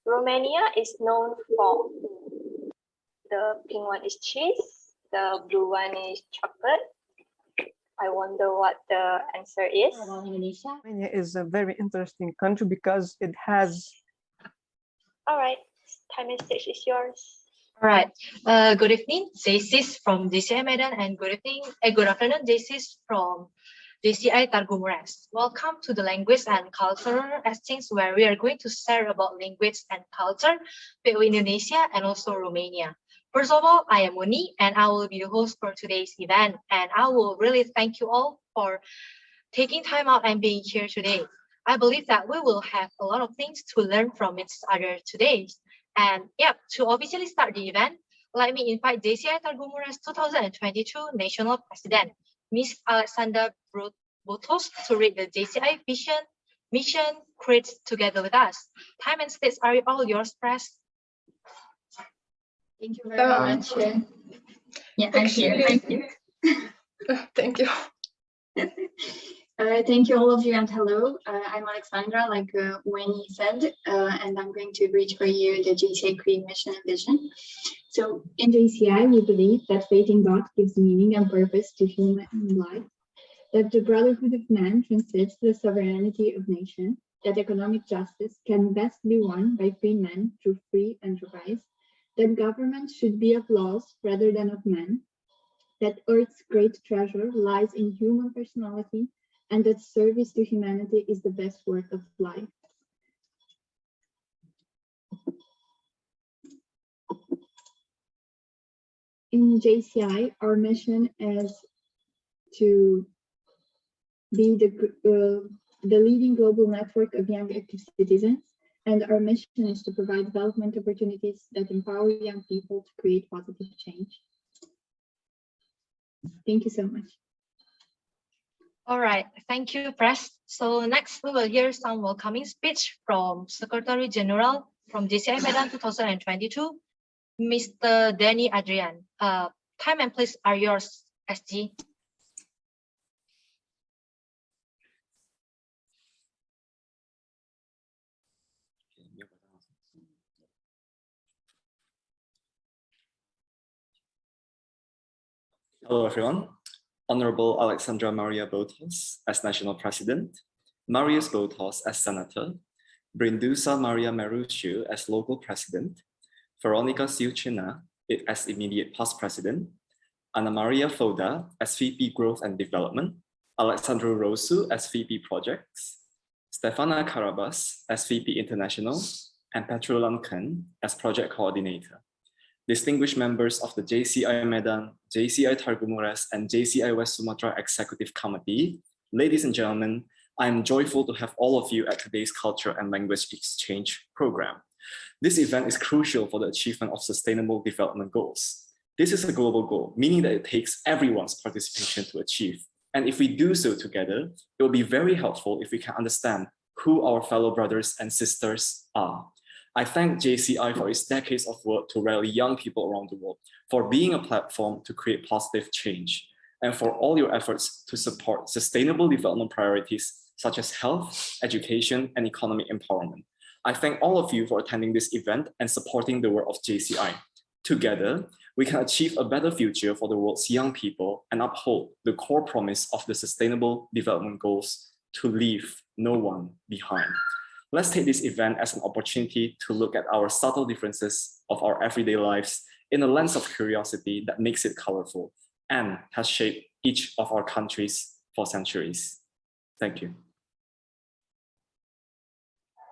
Romania is known for the pink one is cheese, the blue one is chocolate. I wonder what the answer is. Indonesia. Romania is a very interesting country because it has. All right, time and stage is yours. All right. Good evening, JCs from JCI Medan, and good afternoon, JCs from JCI Targumuras. Welcome to the Language and Cultural Exchange, where we are going to share about language and culture, PO Indonesia, and also Romania. First of all, I am Muni, and I will be the host for today's event. And I will really thank you all for taking time out and being here today. I believe that we will have a lot of things to learn from each other today. And to officially start the event, let me invite JCI Targumuras 2022 National President, Ms. Alexandra Botos, to read the JCI vision, mission, creeds together with us. Time and stage are all yours, Press. Thank you very much. Yeah, I'm here. Thank you. Thank you all of you, and hello. I'm Alexandra, like Winnie said, and I'm going to read for you the JCI Creed mission and vision. So in JCI, we believe that faith in God gives meaning and purpose to human life, that the brotherhood of man transcends the sovereignty of nation, that economic justice can best be won by free men through free enterprise, that government should be of laws rather than of men, that Earth's great treasure lies in human personality, and that service to humanity is the best work of life. In JCI, our mission is to be the leading global network of young active citizens, and our mission is to provide development opportunities that empower young people to create positive change. Thank you so much. All right, thank you, Press. So next we will hear some welcoming speech from Secretary General from JCI Medan 2022, Mr. Danny Adrian. Time and place are yours, SG. Hello, everyone. Honorable Alexandra Maria Botos as National President, Marius Botos as Senator, Brindusa Maria Merushu as Local President, Veronica Siuchina as Immediate Past President, Ana Maria Foda as VP Growth and Development, Alexandru Rosu as VP Projects, Stefana Karabas as VP International, and Petro Lamkan as Project Coordinator. Distinguished members of the JCI Medan, JCI Targumuras, and JCI West Sumatra Executive Committee, ladies and gentlemen, I am joyful to have all of you at today's Culture and Language Exchange program. This event is crucial for the achievement of Sustainable Development Goals. This is a global goal, meaning that it takes everyone's participation to achieve. And if we do so together, it will be very helpful if we can understand who our fellow brothers and sisters are. I thank JCI for its decades of work to rally young people around the world, for being a platform to create positive change, and for all your efforts to support sustainable development priorities such as health, education, and economic empowerment. I thank all of you for attending this event and supporting the work of JCI. Together, we can achieve a better future for the world's young people and uphold the core promise of the Sustainable Development Goals to leave no one behind. Let's take this event as an opportunity to look at our subtle differences of our everyday lives in a lens of curiosity that makes it colorful and has shaped each of our countries for centuries. Thank you.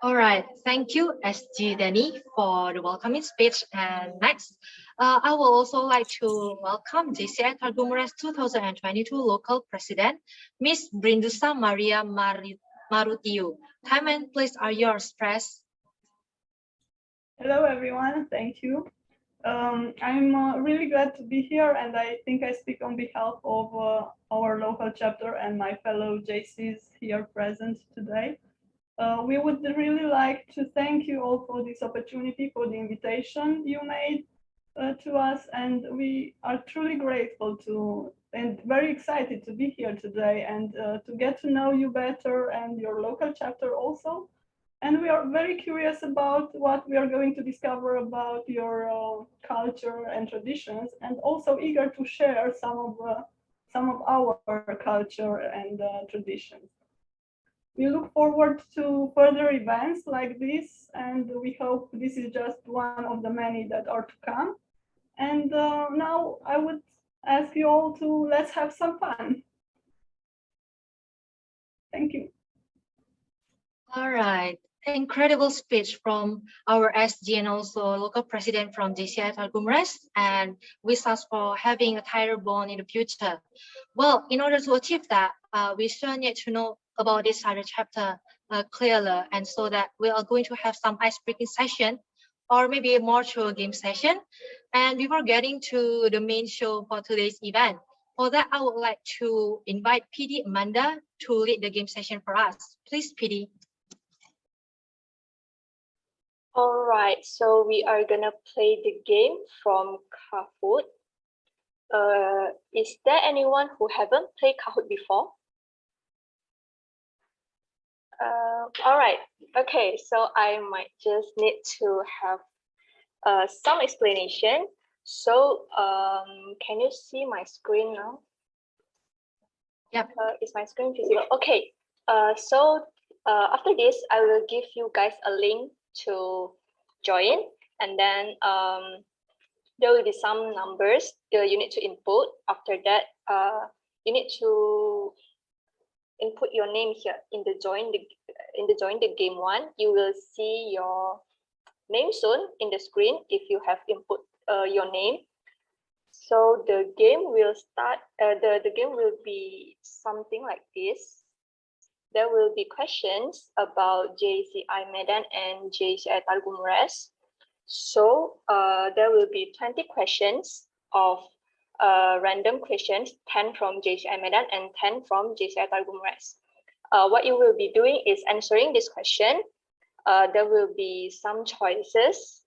All right, thank you, SG Danny, for the welcoming speech. And next, I will also like to welcome JCI Targumuras 2022 Local President, Ms. Brindusa Maria Marutiu. Time and place are yours, Press. Hello, everyone. Thank you. I'm really glad to be here, and I think I speak on behalf of our local chapter and my fellow JCs here present today. We would really like to thank you all for this opportunity, for the invitation you made to us, and we are truly grateful to and very excited to be here today and to get to know you better and your local chapter also. And we are very curious about what we are going to discover about your culture and traditions, and also eager to share some of our culture and traditions. We look forward to further events like this, and we hope this is just one of the many that are to come. And now I would ask you all to let's have some fun. Thank you. All right. Incredible speech from our SG and also local president from JCI Targumres, and wish us for having a tighter bond in the future. Well, in order to achieve that, we still need to know about this other chapter clearly, and so that we are going to have some ice-breaking session, or maybe more to a game session. And before getting to the main show for today's event, for that, I would like to invite PD Amanda to lead the game session for us. Please, PD. All right, so we are gonna play the game from Kahoot. Is there anyone who haven't played Kahoot before? All right, okay, so I might just need to have some explanation. So can you see my screen now? Yep. Is my screen visible? Okay, so after this, I will give you guys a link to join, and then there will be some numbers you need to input. After that, you need to input your name here in the join the game one. You will see your name soon in the screen if you have input your name. So the game will start. The game will be something like this. There will be questions about JCI Medan and JCI Targumres. So there will be 20 questions of random questions, 10 from JCI Medan and 10 from JCI Targumres. What you will be doing is answering this question. There will be some choices.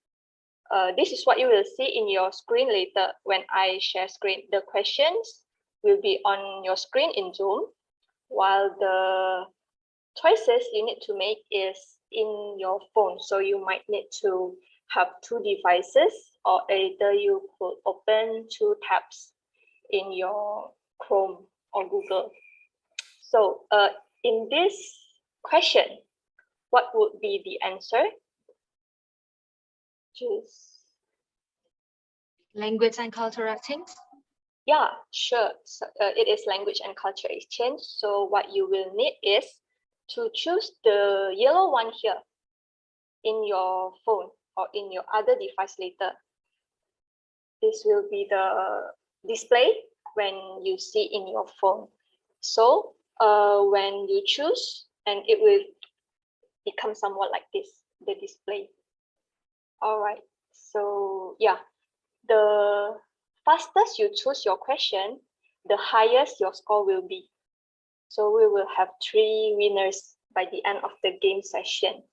This is what you will see in your screen later when I share screen. The questions will be on your screen in Zoom, while the choices you need to make is in your phone. So you might need to have two devices, or either you could open two tabs in your Chrome or Google. So in this question, what would be the answer? Just Language and cultural exchange. yeah, sure. So, it is language and culture exchange. So what you will need is to choose the yellow one here in your phone or in your other device later. This will be the display when you see in your phone. So when you choose, and it will become somewhat like this, the display. All right, so yeah, the fastest you choose your question, the highest your score will be. So we will have 3 winners by the end of the game session.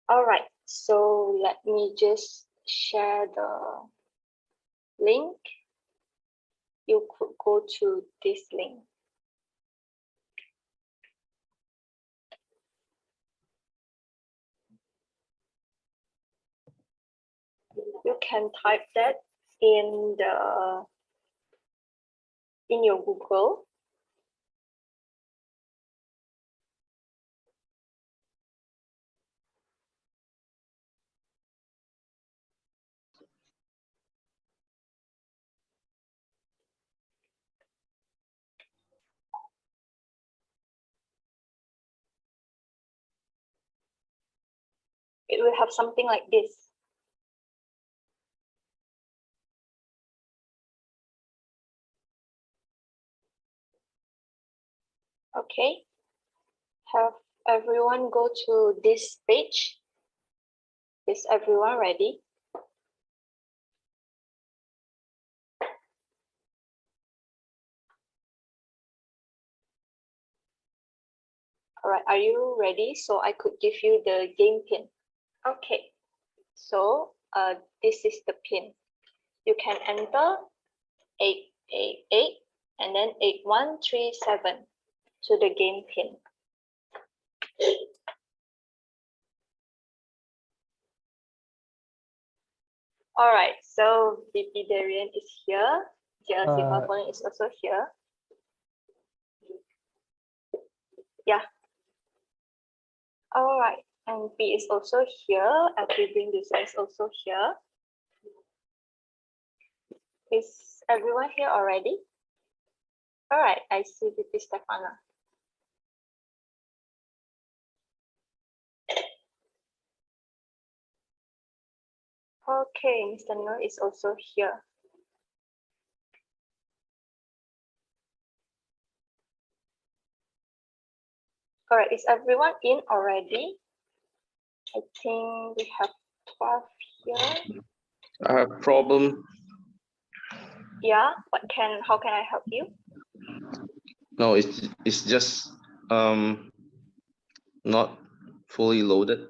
All right, so let me just share the link. You could go to this link. You can type that in your Google. It will have something like this. Okay, have everyone go to this page. Is everyone ready? All right, are you ready? So I could give you the game pin. Okay, so this is the pin. You can enter 888 and then 8137 to the game pin. All right, so VP Darian is here. JLC Uh, Falcon is also here. Yeah. All right, and P is also here. FP Brindusa is also here. Is everyone here already? All right, I see VP Stefana. Okay, Mr. Nur is also here. All right, is everyone in already? I think we have 12 here. I have problem. Yeah, how can I help you? No, it's just not fully loaded.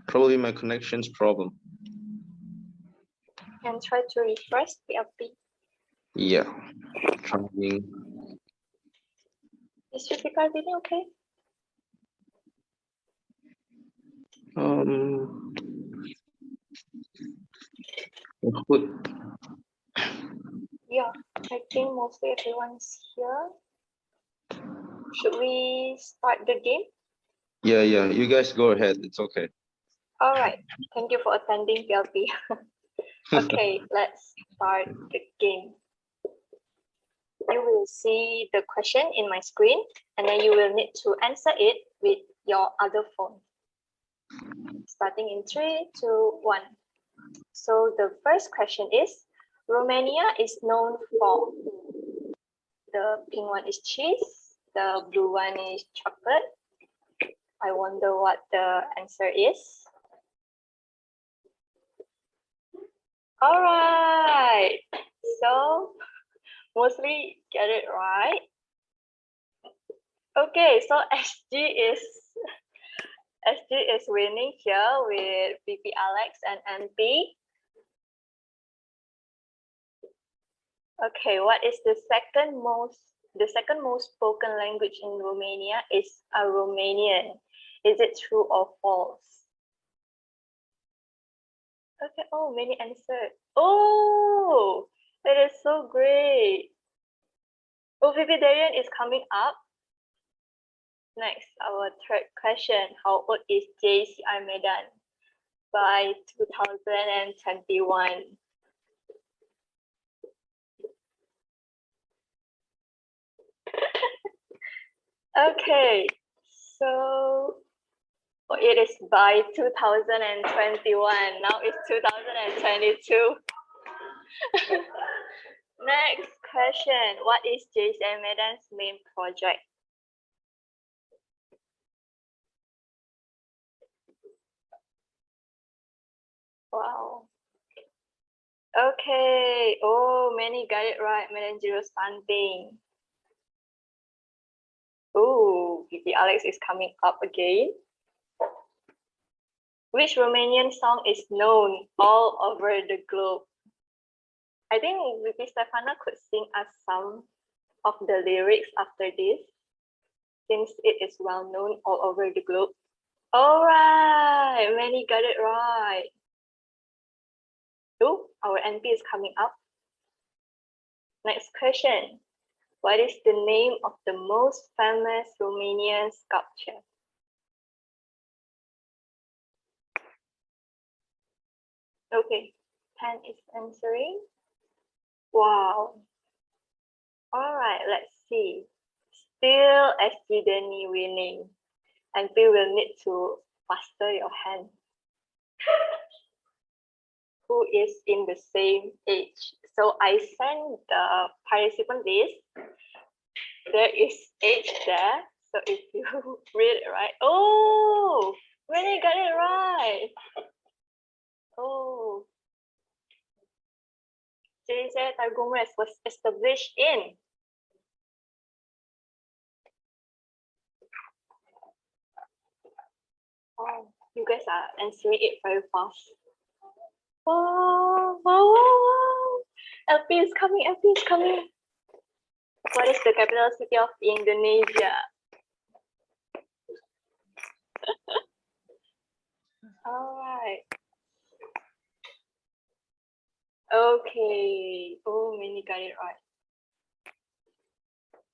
Probably my connection's problem. Can try to refresh PLP. Yeah, trying. Is your recording okay? Good. Yeah, I think mostly everyone's here. Should we start the game? Yeah, you guys go ahead. It's okay. All right, thank you for attending PLP. Okay, let's start the game. You will see the question in my screen, and then you will need to answer it with your other phone. Starting in 3, 2, 1. So the first question is, Romania is known for, the pink one is cheese, the blue one is chocolate. I wonder what the answer is. All right, so mostly get it right. Okay, so SG is winning here with VP Alex and MP. Okay, what is the second most spoken language in Romania is a Romanian. Is it true or false? Okay, oh, many answered. Oh, that is so great. Oh, VP Darian is coming up. Next, our third question. How old is JCI Medan by 2021? Okay, so it is by 2021. Now it's 2022. Next question. What is JCI Medan's main project? Wow. Okay. Oh, many got it right. Medan Zero stunting. Oh, VP Alex is coming up again. Which Romanian song is known all over the globe? I think VP Stefana could sing us some of the lyrics after this, since it is well known all over the globe. All right, many got it right. Oh, our NP is coming up. Next question. What is the name of the most famous Romanian sculpture? Okay, 10 is answering. Wow. All right, let's see. Still SG Denny winning. And we will need to faster your hand. Who is in the same age? So I sent the participant list. There is age there. So if you read it right, oh, really got it right. Oh, JCI Targumres was established in oh, you guys are answering it very fast. Wow, wow, wow, wow. LP is coming, LP is coming. What is the capital city of Indonesia? Okay. Oh, many got it right.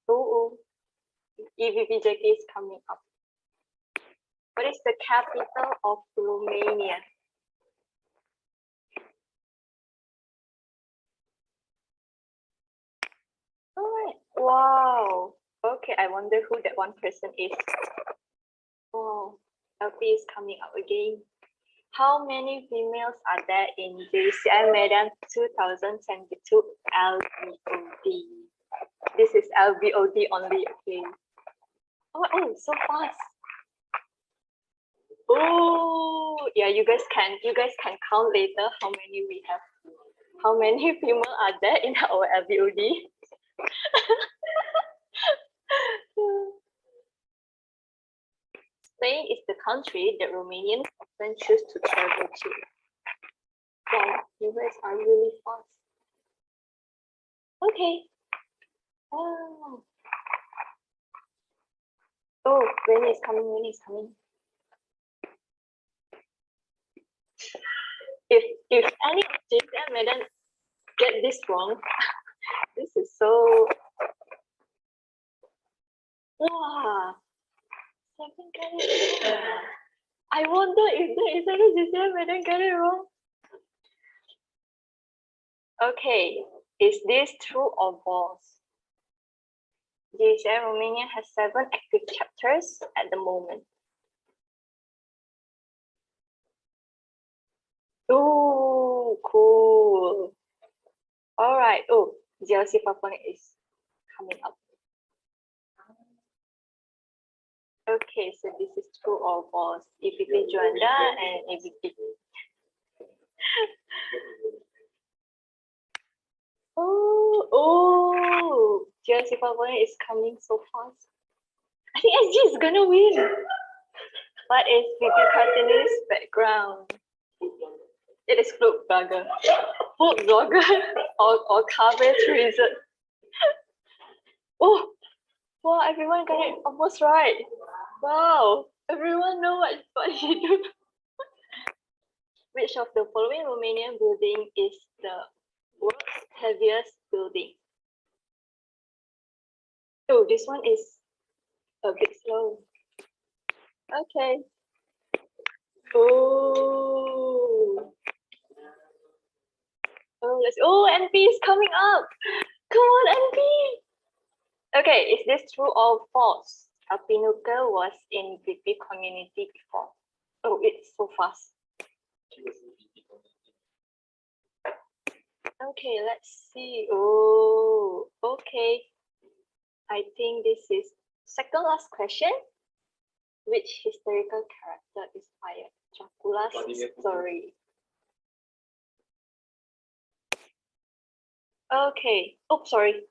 Oh, EVPJK is coming up. What is the capital of Romania? All right. Wow. Okay, I wonder who that one person is. Oh, LP is coming up again. How many females are there in JCI Medan 2022 LBOD? This is LBOD only, okay. Oh, so fast. Oh, yeah, you guys can count later how many we have. How many females are there in our LBOD? Spain is the country that Romanians often choose to travel to. Wow, you guys are really fast. Okay. Oh, rain is coming. If any of JCI Medan get this wrong, this is so. Wow. Seven got it wrong. I wonder if there is any JCI Medan get it wrong. Okay, is this true or false? JCI Romania has 7 active chapters at the moment. Oh, cool. All right. Oh, JLC Papua is coming up. Okay, so this is true or false. EPP Juanda and EPP. Oh, JLC Papua is coming so fast. I think SG is gonna win. What is PP Cartoonist background? It is food blogger. Food blogger or cafe tourism. Oh, wow, everyone got it almost right. Wow, everyone know what he do. Which of the following Romanian building is the world's heaviest building? Oh, this one is a bit slow. Okay. Oh. NP is coming up. Come on, NP. Okay, is this true or false? Alpinuka was in VP community before. Oh, it's so fast. Okay, let's see. Oh, okay. I think this is second last question. Which historical character inspired Dracula's story? Okay. Oh, sorry.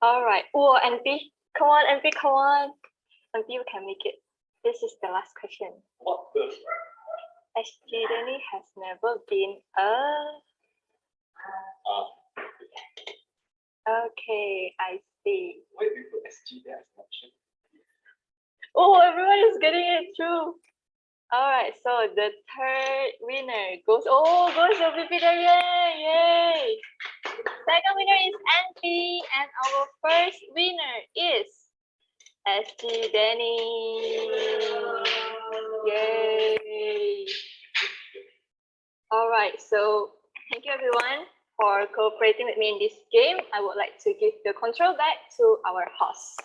All right. Oh, NP. Come on, NP, come on. NP, you can make it. This is the last question. SG Denny has never been a... Okay, I see. Oh, everyone is getting it true. All right, so the third winner goes to VP there, yay! Second winner is NP, and our first winner is SG Denny. Yay! All right, so thank you everyone for cooperating with me in this game. I would like to give the control back to our host.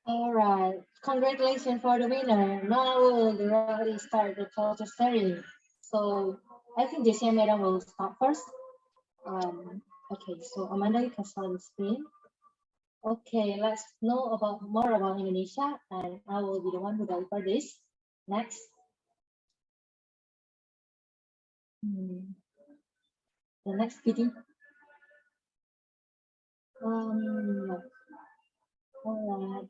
All right, congratulations for the winner. Now we'll already start the culture ceremony. So I think JCI Medan will start first. Okay, so Amanda, you can start the screen. Okay, let's know more about Indonesia, and I will be the one who deliver this. Next. The next meeting. Alright,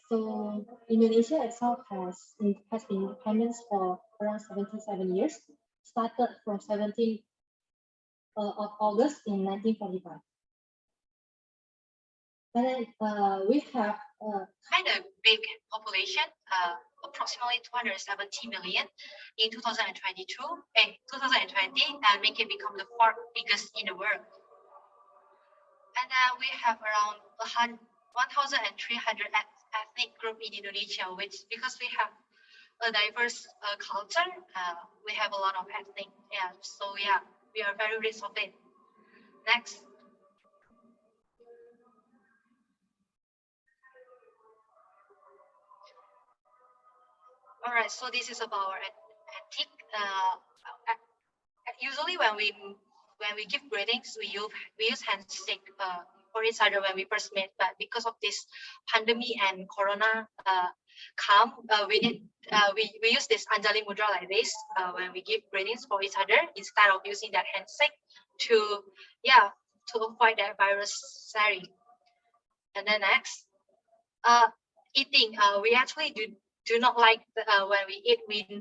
so Indonesia itself has independence for around 77 years, started from 17th of August in 1945. And then we have kind of big population, approximately 270 million in 2022, 2020, and make it become the fourth biggest in the world. And we have around 1,300 ethnic group in Indonesia, which because we have a diverse culture, we have a lot of ethnic. Yeah, so yeah, we are very rich of it. Next. All right, so this is about our ethic. Usually when we give greetings, we use handshake for each other when we first meet. But because of this pandemic and Corona we use this Anjali Mudra like this when we give greetings for each other instead of using that handshake to avoid that virus sharing. And then next, eating. We actually do not like when we eat.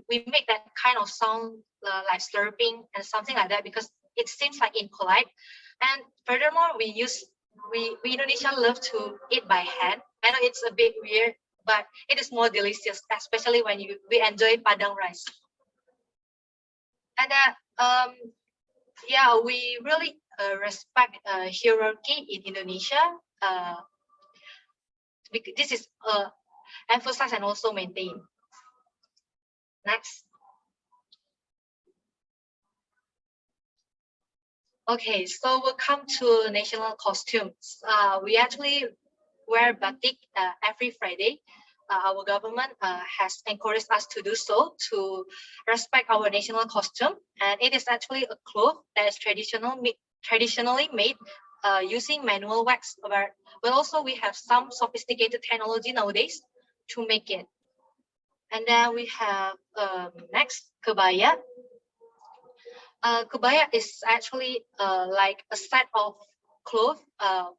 We make that kind of sound like slurping and something like that because it seems like impolite. And furthermore, we Indonesian love to eat by hand. I know it's a bit weird, but it is more delicious, especially when we enjoy padang rice. And we really respect hierarchy in Indonesia. This is emphasized and also maintained. Next. Okay, so we'll come to national costumes. We actually wear batik every Friday. Our government has encouraged us to do so to respect our national costume, and it is actually a cloth that is traditionally made using manual wax. But also we have some sophisticated technology nowadays to make it. And then we have next, kebaya. Kebaya is actually like a set of clothes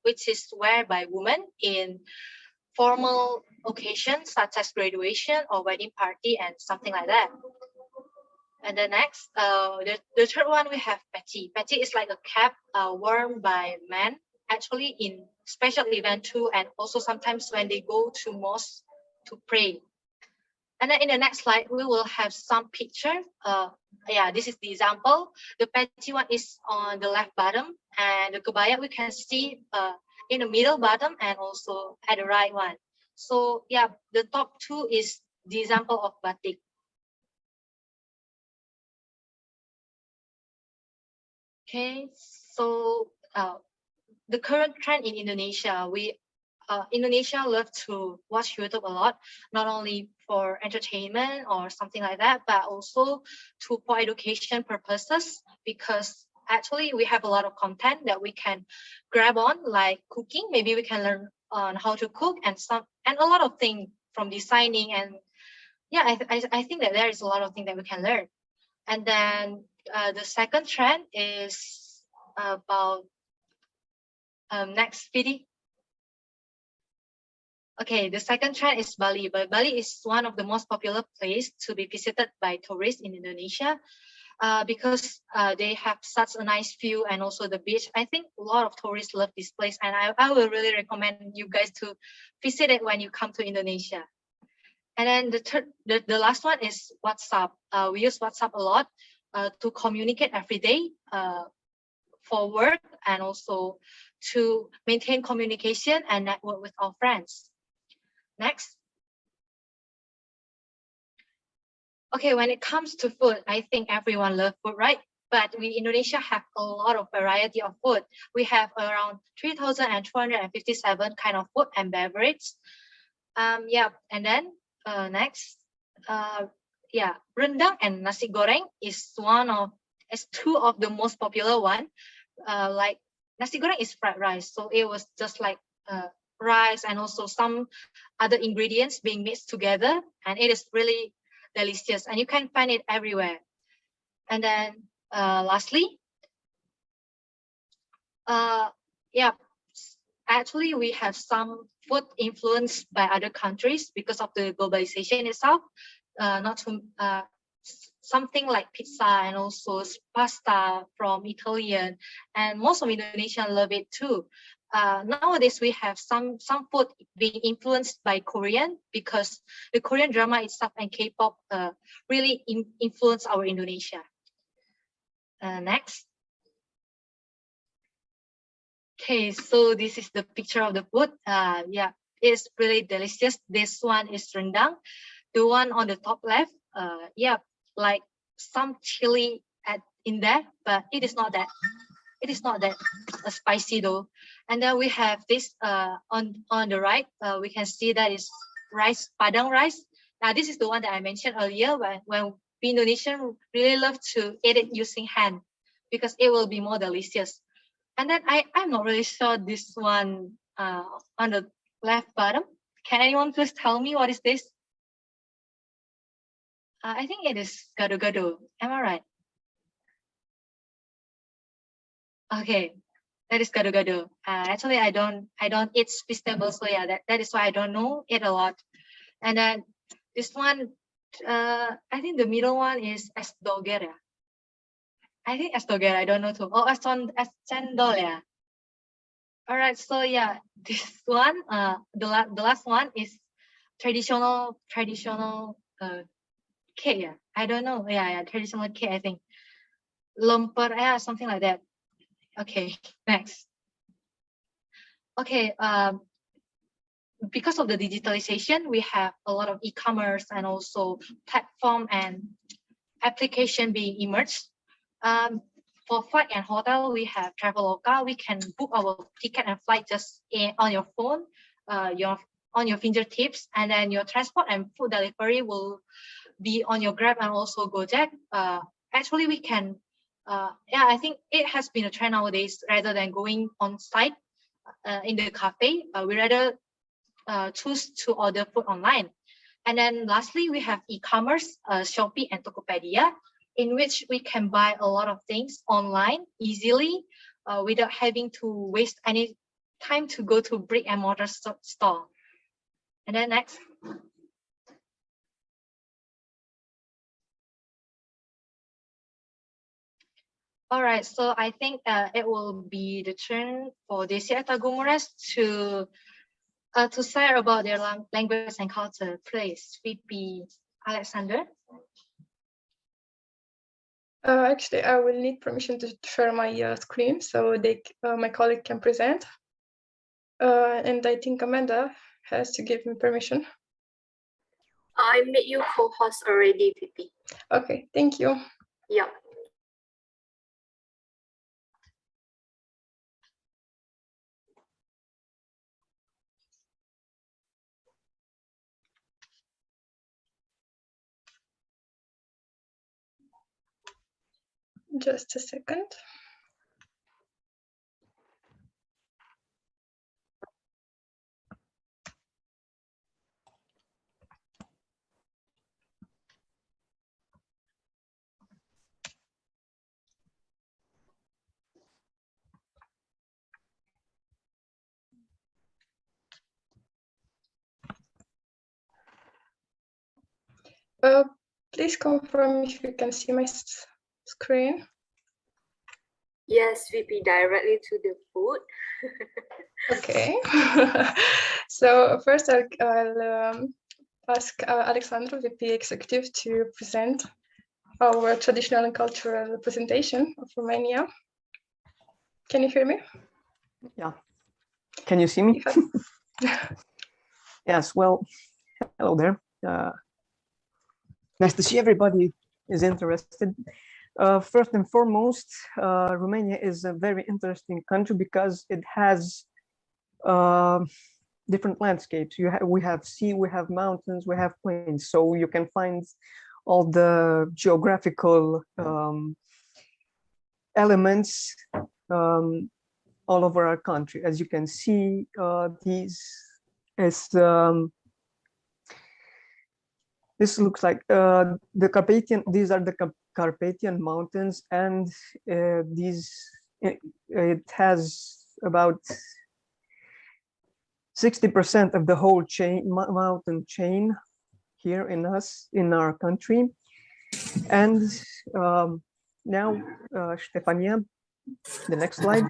which is worn by women in formal occasions such as graduation or wedding party and something like that. And the next, the third one, we have peci. Peci is like a cap worn by men actually in special event too, and also sometimes when they go to mosque to pray. And then in the next slide, we will have some picture. This is the example. The peci one is on the left bottom, and the kebaya we can see in the middle bottom and also at the right one. So yeah, the top two is the example of batik. Okay, so the current trend in Indonesia, Indonesia love to watch YouTube a lot, not only for entertainment or something like that, but also for education purposes, because actually we have a lot of content that we can grab on, like cooking. Maybe we can learn on how to cook and a lot of things from designing. And yeah, I think that there is a lot of things that we can learn. And then the second trend is about next video. Okay, the second trend is Bali. But Bali is one of the most popular places to be visited by tourists in Indonesia because they have such a nice view and also the beach. I think a lot of tourists love this place, and I will really recommend you guys to visit it when you come to Indonesia. And then the last one is WhatsApp. We use WhatsApp a lot to communicate every day for work and also to maintain communication and network with our friends. Next. Okay, when it comes to food, I think everyone loves food, right? But we in Indonesia have a lot of variety of food. We have around 3,257 kind of food and beverage. And then next, rendang and nasi goreng is two of the most popular one. Like nasi goreng is fried rice, so it was just like rice and also some other ingredients being mixed together, and it is really delicious, and you can find it everywhere. And then lastly, actually we have some food influenced by other countries because of the globalization itself. Something like pizza and also pasta from Italian, and most of Indonesians love it too. Nowadays we have some food being influenced by Korean, because the Korean drama itself and K-pop really influence our Indonesia. Next. Okay, so this is the picture of the food. Yeah, it's really delicious. This one is rendang. The one on the top left, yeah, like some chili in there, but it is not that. It is not that spicy though. And then we have this on the right. We can see that is rice, padang rice. Now this is the one that I mentioned earlier, when we Indonesian really love to eat it using hand, because it will be more delicious. And then I'm not really sure this one on the left bottom. Can anyone please tell me what is this? I think it is gado-gado. Am I right? Okay, that is gado-gado. Actually, I don't eat vegetables, so yeah, that is why I don't know it a lot. And then this one, I think the middle one is es doger. Yeah. I think es doger. I don't know too. Oh, es cendol. Yeah. All right. So yeah, this one, the last one is traditional cake. Yeah. I don't know. Yeah, traditional cake. I think lemper. Yeah, something like that. Okay, next. Okay, because of the digitalization, we have a lot of e-commerce and also platform and application being emerged. For flight and hotel, we have Traveloka. We can book our ticket and flight just on your phone, on your fingertips, and then your transport and food delivery will be on your Grab and also Gojek. Actually, we can. Yeah, I think it has been a trend nowadays. Rather than going on site in the cafe, we rather choose to order food online. And then lastly, we have e-commerce, Shopee and Tokopedia, in which we can buy a lot of things online easily without having to waste any time to go to brick and mortar store. And then next. All right, so I think it will be the turn for JCI Tagumuras to share about their language and culture. Please, VP Alexander. Actually, I will need permission to share my screen so my colleague can present. And I think Amanda has to give me permission. I made you co-host already, VP. Okay, thank you. Yeah. Just a second. Please confirm if you can see my screen. Yes, VP, directly to the food. Okay. So first I'll ask Alexandru, VP Executive, to present our traditional and cultural representation of Romania. Can you hear me? Yeah. Can you see me? Yes, well, hello there. Nice to see everybody is interested. First and foremost, Romania is a very interesting country because it has different landscapes. We have sea, we have mountains, we have plains. So you can find all the geographical elements all over our country. As you can see, this looks like the Carpathian. These are the Carpathian Mountains, and it has about 60% of the whole mountain chain here in our country. And now, Stefania, the next slide.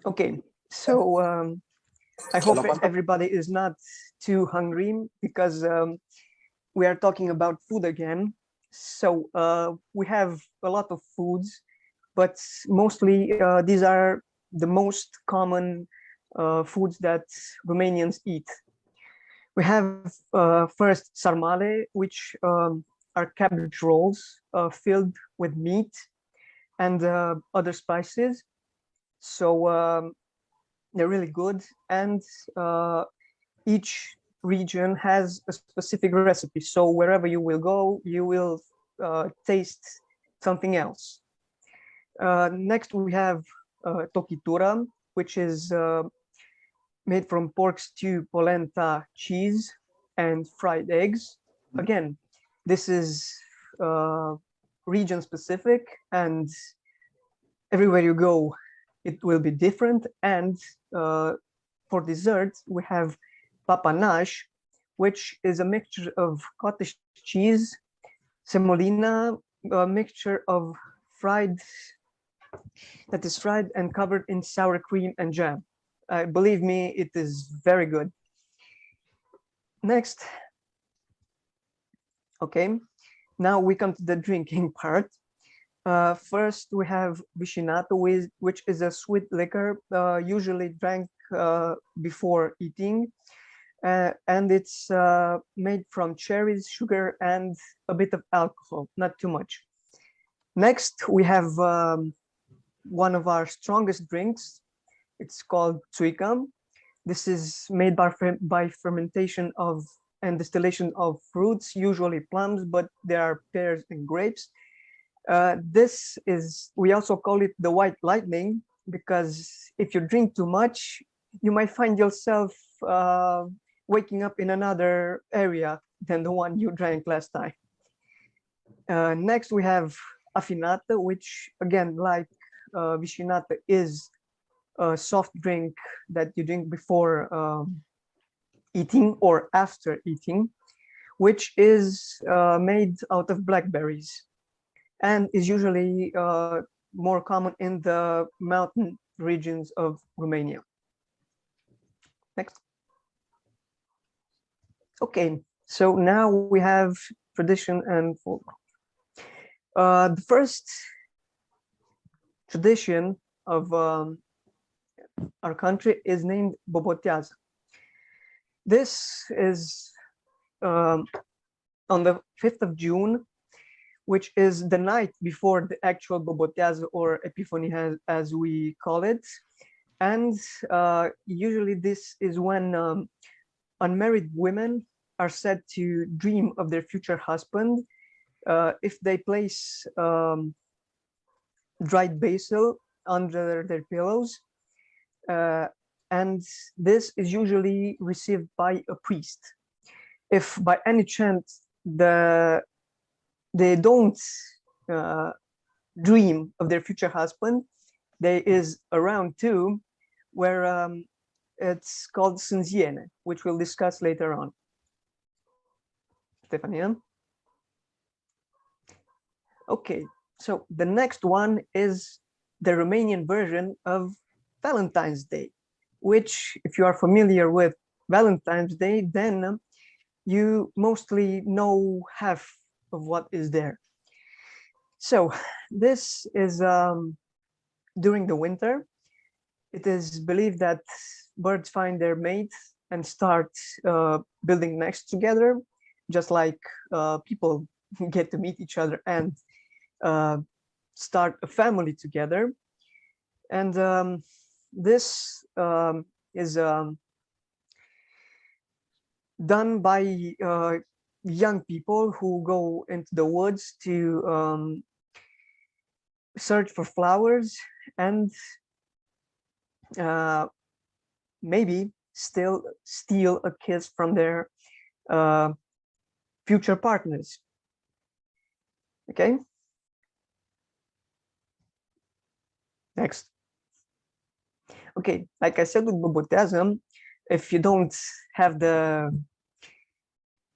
Okay, so I hope everybody is not too hungry because we are talking about food again. So we have a lot of foods, but mostly these are the most common foods that Romanians eat. We have first sarmale, which are cabbage rolls filled with meat and other spices. So they're really good, and each region has a specific recipe. So wherever you will go, you will taste something else. Next, we have tokitura, which is made from pork stew, polenta, cheese, and fried eggs. Again, this is region specific, and everywhere you go, it will be different. And for dessert, we have papanash, which is a mixture of cottage cheese, semolina, a mixture of that is fried and covered in sour cream and jam. Believe me, it is very good. Next. Okay, now we come to the drinking part. First, we have vicinato, which is a sweet liquor usually drank before eating. And it's made from cherries, sugar, and a bit of alcohol, not too much. Next, we have one of our strongest drinks. It's called tsuikam. This is made by fermentation of and distillation of fruits, usually plums, but there are pears and grapes. We also call it the white lightning, because if you drink too much, you might find yourself waking up in another area than the one you drank last time. Next, we have affinata, which again, like vicinato, is a soft drink that you drink before eating or after eating, which is made out of blackberries and is usually more common in the mountain regions of Romania. Next. Okay, so now we have tradition and folklore. The first tradition of our country is named Bobotează. This is on the 5th of June, which is the night before the actual Bobotează, or Epiphany as we call it. And usually this is when unmarried women are said to dream of their future husband if they place dried basil under their pillows. And this is usually received by a priest. If by any chance they don't dream of their future husband, there is a round two where it's called sânziene, which we'll discuss later on. Stefania? Okay, so the next one is the Romanian version of Valentine's Day, which, if you are familiar with Valentine's Day, then you mostly know half of what is there. So this is during the winter. It is believed that birds find their mates and start building nests together, just like people get to meet each other and start a family together. And this is done by young people who go into the woods to search for flowers and maybe still steal a kiss from their future partners. Okay. Next. Okay, like I said with Bobotează, if you don't have the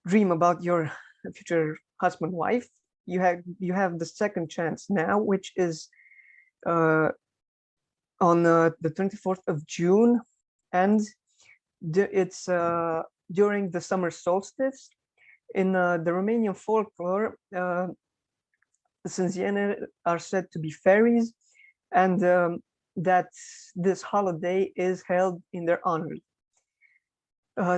dream about your future husband, wife, you have the second chance now, which is on the 24th of June, and it's during the summer solstice. In the Romanian folklore, the Sânziene are said to be fairies, and that this holiday is held in their honor.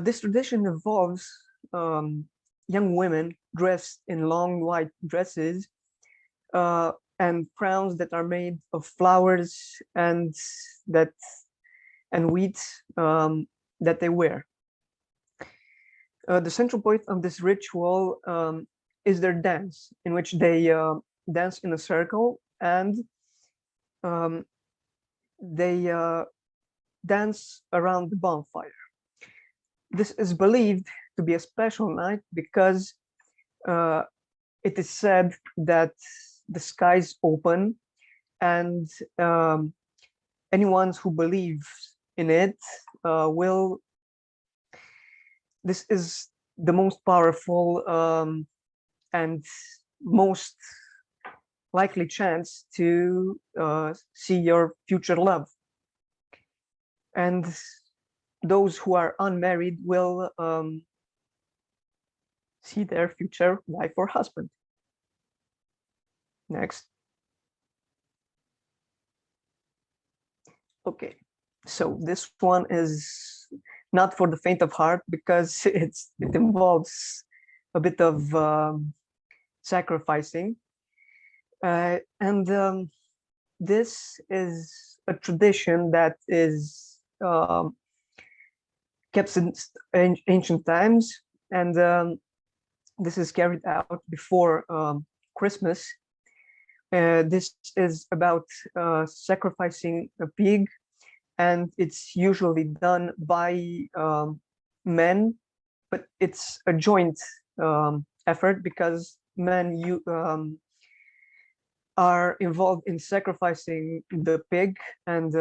This tradition involves young women dressed in long white dresses and crowns that are made of flowers and wheat that they wear. The central point of this ritual is their dance, in which they dance in a circle, and they dance around the bonfire. This is believed to be a special night because it is said that the skies open, and anyone who believes in it will. This is the most powerful and most likely chance to see your future love. And those who are unmarried will see their future wife or husband. Next. Okay, so this one is not for the faint of heart because it involves a bit of sacrificing. And this is a tradition that is kept since ancient times, and this is carried out before Christmas. This is about sacrificing a pig, and it's usually done by men, but it's a joint effort because men are involved in sacrificing the pig and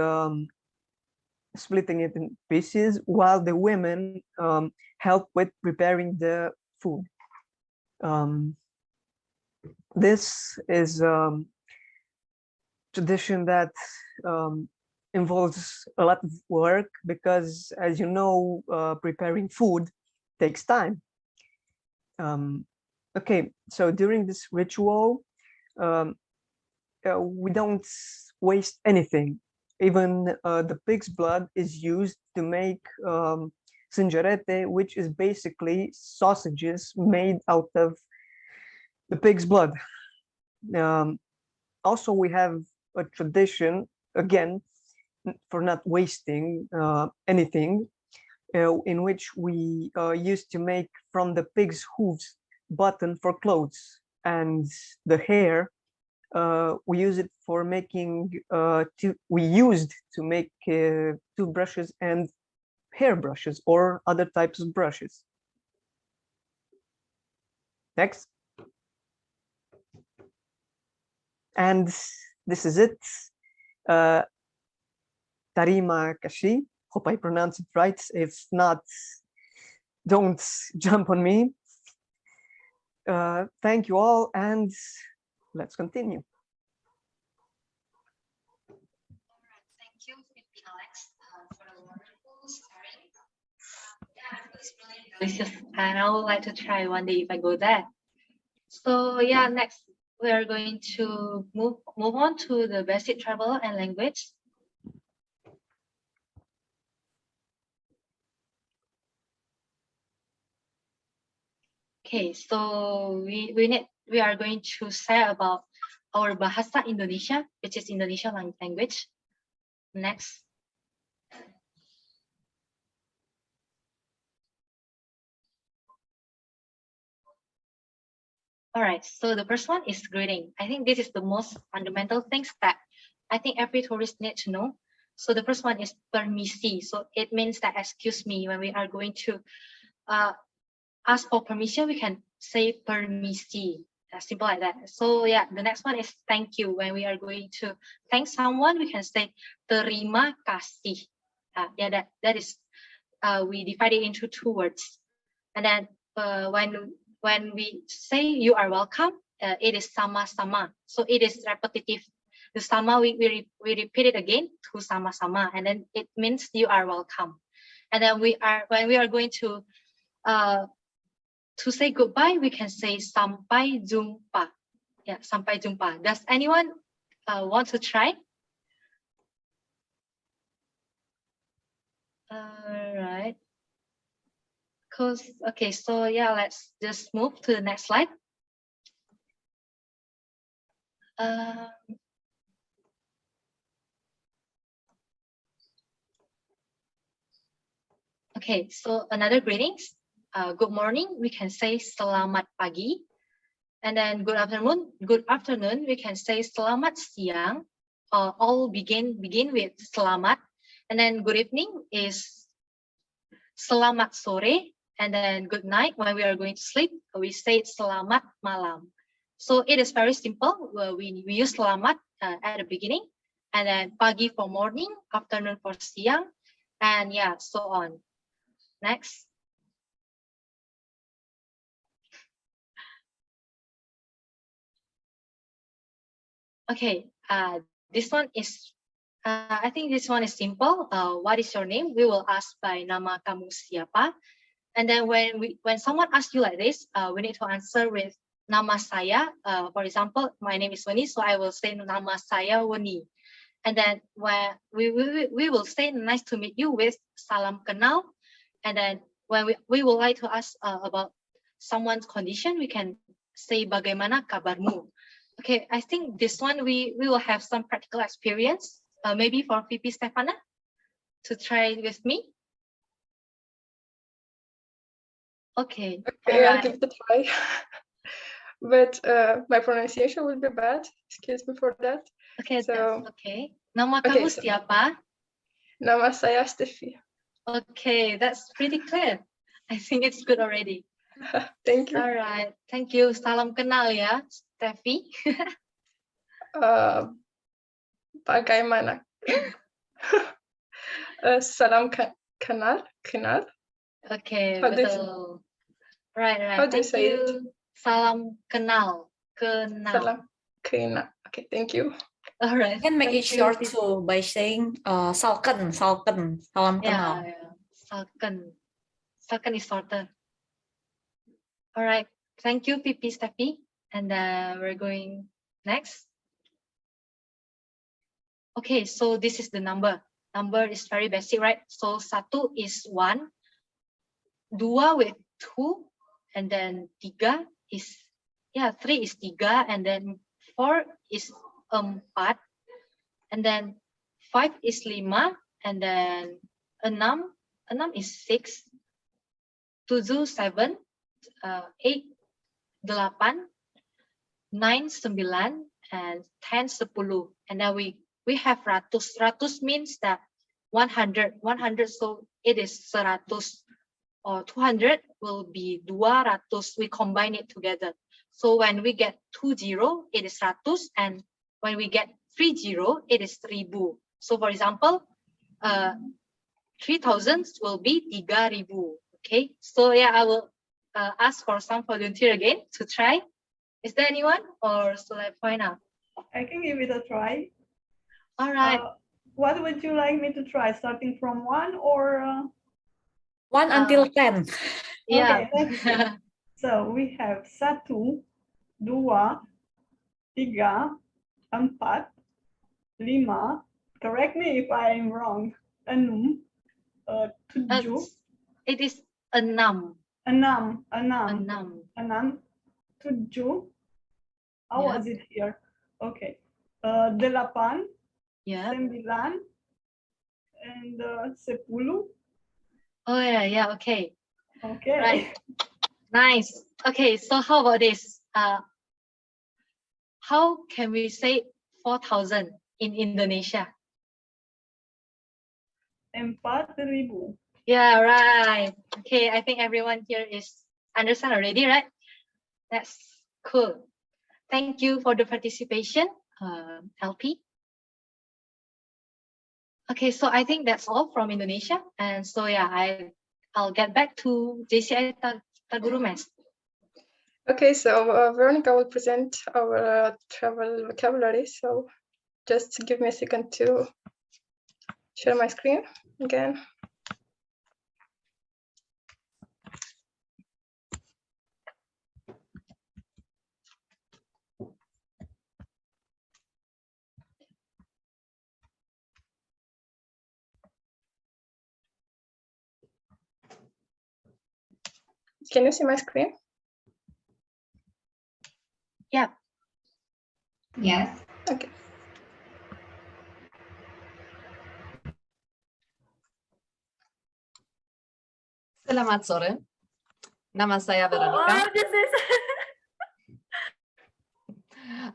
splitting it in pieces, while the women help with preparing the food. This is tradition that involves a lot of work because, as you know, preparing food takes time. Okay, so during this ritual, we don't waste anything. Even the pig's blood is used to make sângerete, which is basically sausages made out of the pig's blood. Also, we have a tradition, again, for not wasting anything, in which we used to make from the pig's hooves button for clothes, and the hair we use it for making we used to make toothbrushes and hairbrushes or other types of brushes. Next. And this is it. Tarima Kashi. Hope I pronounce it right. If not, don't jump on me. Thank you all, and let's continue. Thank you, Alex, for the wonderful sharing. Yeah, it's really delicious, and I would like to try one day if I go there. So yeah, next we are going to move on to the basic travel and language. Okay, so we are going to share about our Bahasa Indonesia, which is Indonesian language. Next. All right, so the first one is greeting. I think this is the most fundamental things that I think every tourist needs to know. So the first one is permisi. So it means that excuse me. When we are going to ask for permission, we can say permisi. Simple like that. So yeah, the next one is thank you. When we are going to thank someone, we can say terima kasih. Yeah, that is we divide it into two words. And then when we say you are welcome, it is sama-sama. So it is repetitive The sama, we repeat it again to sama-sama, and then it means you are welcome. And then when we are going to say goodbye, we can say sampai jumpa. Yeah, sampai jumpa. Does anyone want to try? All right. Okay, so yeah, let's just move to the next slide. Okay, so another greetings. Good morning, we can say selamat pagi. And then good afternoon, we can say selamat siang. All begin with selamat. And then good evening is selamat sore. And then good night, when we are going to sleep, we say selamat malam. So it is very simple. We use selamat at the beginning, and then pagi for morning, afternoon for siang, and yeah, so on. Next. Okay, this one is, I think this one is simple. What is your name? We will ask by nama kamu siapa. And then when someone asks you like this, we need to answer with nama saya. For example, my name is Weni, so I will say nama saya Weni. And then when we will say nice to meet you with salam kenal. And then when we would like to ask about someone's condition, we can say bagaimana kabarmu. Okay, I think this one we will have some practical experience, maybe for VP Stefana to try with me. Okay, I'll give it a try. But my pronunciation will be bad. Excuse me for that. Okay, so, that's okay. Nama kamu siapa? Nama saya Steffi. Okay, that's pretty clear. I think it's good already. Thank you. All right, thank you. Salam kenal ya, Steffi. Bagaimana? Salam kenal. Okay, betul. Right. How do you say it? Salam kenal. Salam kenal. Okay, thank you. All right. You can make it short too by saying salken, salam kenal. Yeah, salken is shorter. All right, thank you, Pipi Steffi. And we're going next. Okay, so this is the number. Number is very basic, right? So 1 is 1, 2 with 2, and then 3 is 3 is 3, and then 4 is 4, and then 5 is 5, and then 6 is 6, 7, 7, 8, 8, 9, 9, and 10, 10. And then we have ratus. Ratus means that 100, so it is 100, or 200 will be 200. We combine it together. So when we get 20, it is ratus, and when we get 30, it is 1000. So for example, 3000 will be 3000. Okay, so yeah, I will ask for some volunteer again to try. Is there anyone, or shall I point out? I can give it a try. All right. What would you like me to try? Starting from 1 or 1 until 10? Yeah. Okay, so we have 1, 2, 3, 4, 5. Correct me if I am wrong. 6, 7. It is 6. 7. 7. 7. How was it here? Okay. 8. Yeah. 9. And 10. Oh yeah, okay. Okay. Right. Nice. Okay, so how about this? How can we say 4,000 in Indonesia? 4,000. Yeah, right. Okay, I think everyone here is understand already, right? That's cool. Thank you for the participation, LP. Okay, so I think that's all from Indonesia. And so yeah, I'll get back to JCI Targuru Mes. Okay, so Veronica will present our travel vocabulary. So just give me a second to share my screen again. Can you see my screen? Yeah. Yes. Okay. Selamat sore. Nama saya Veronica. Oh, this is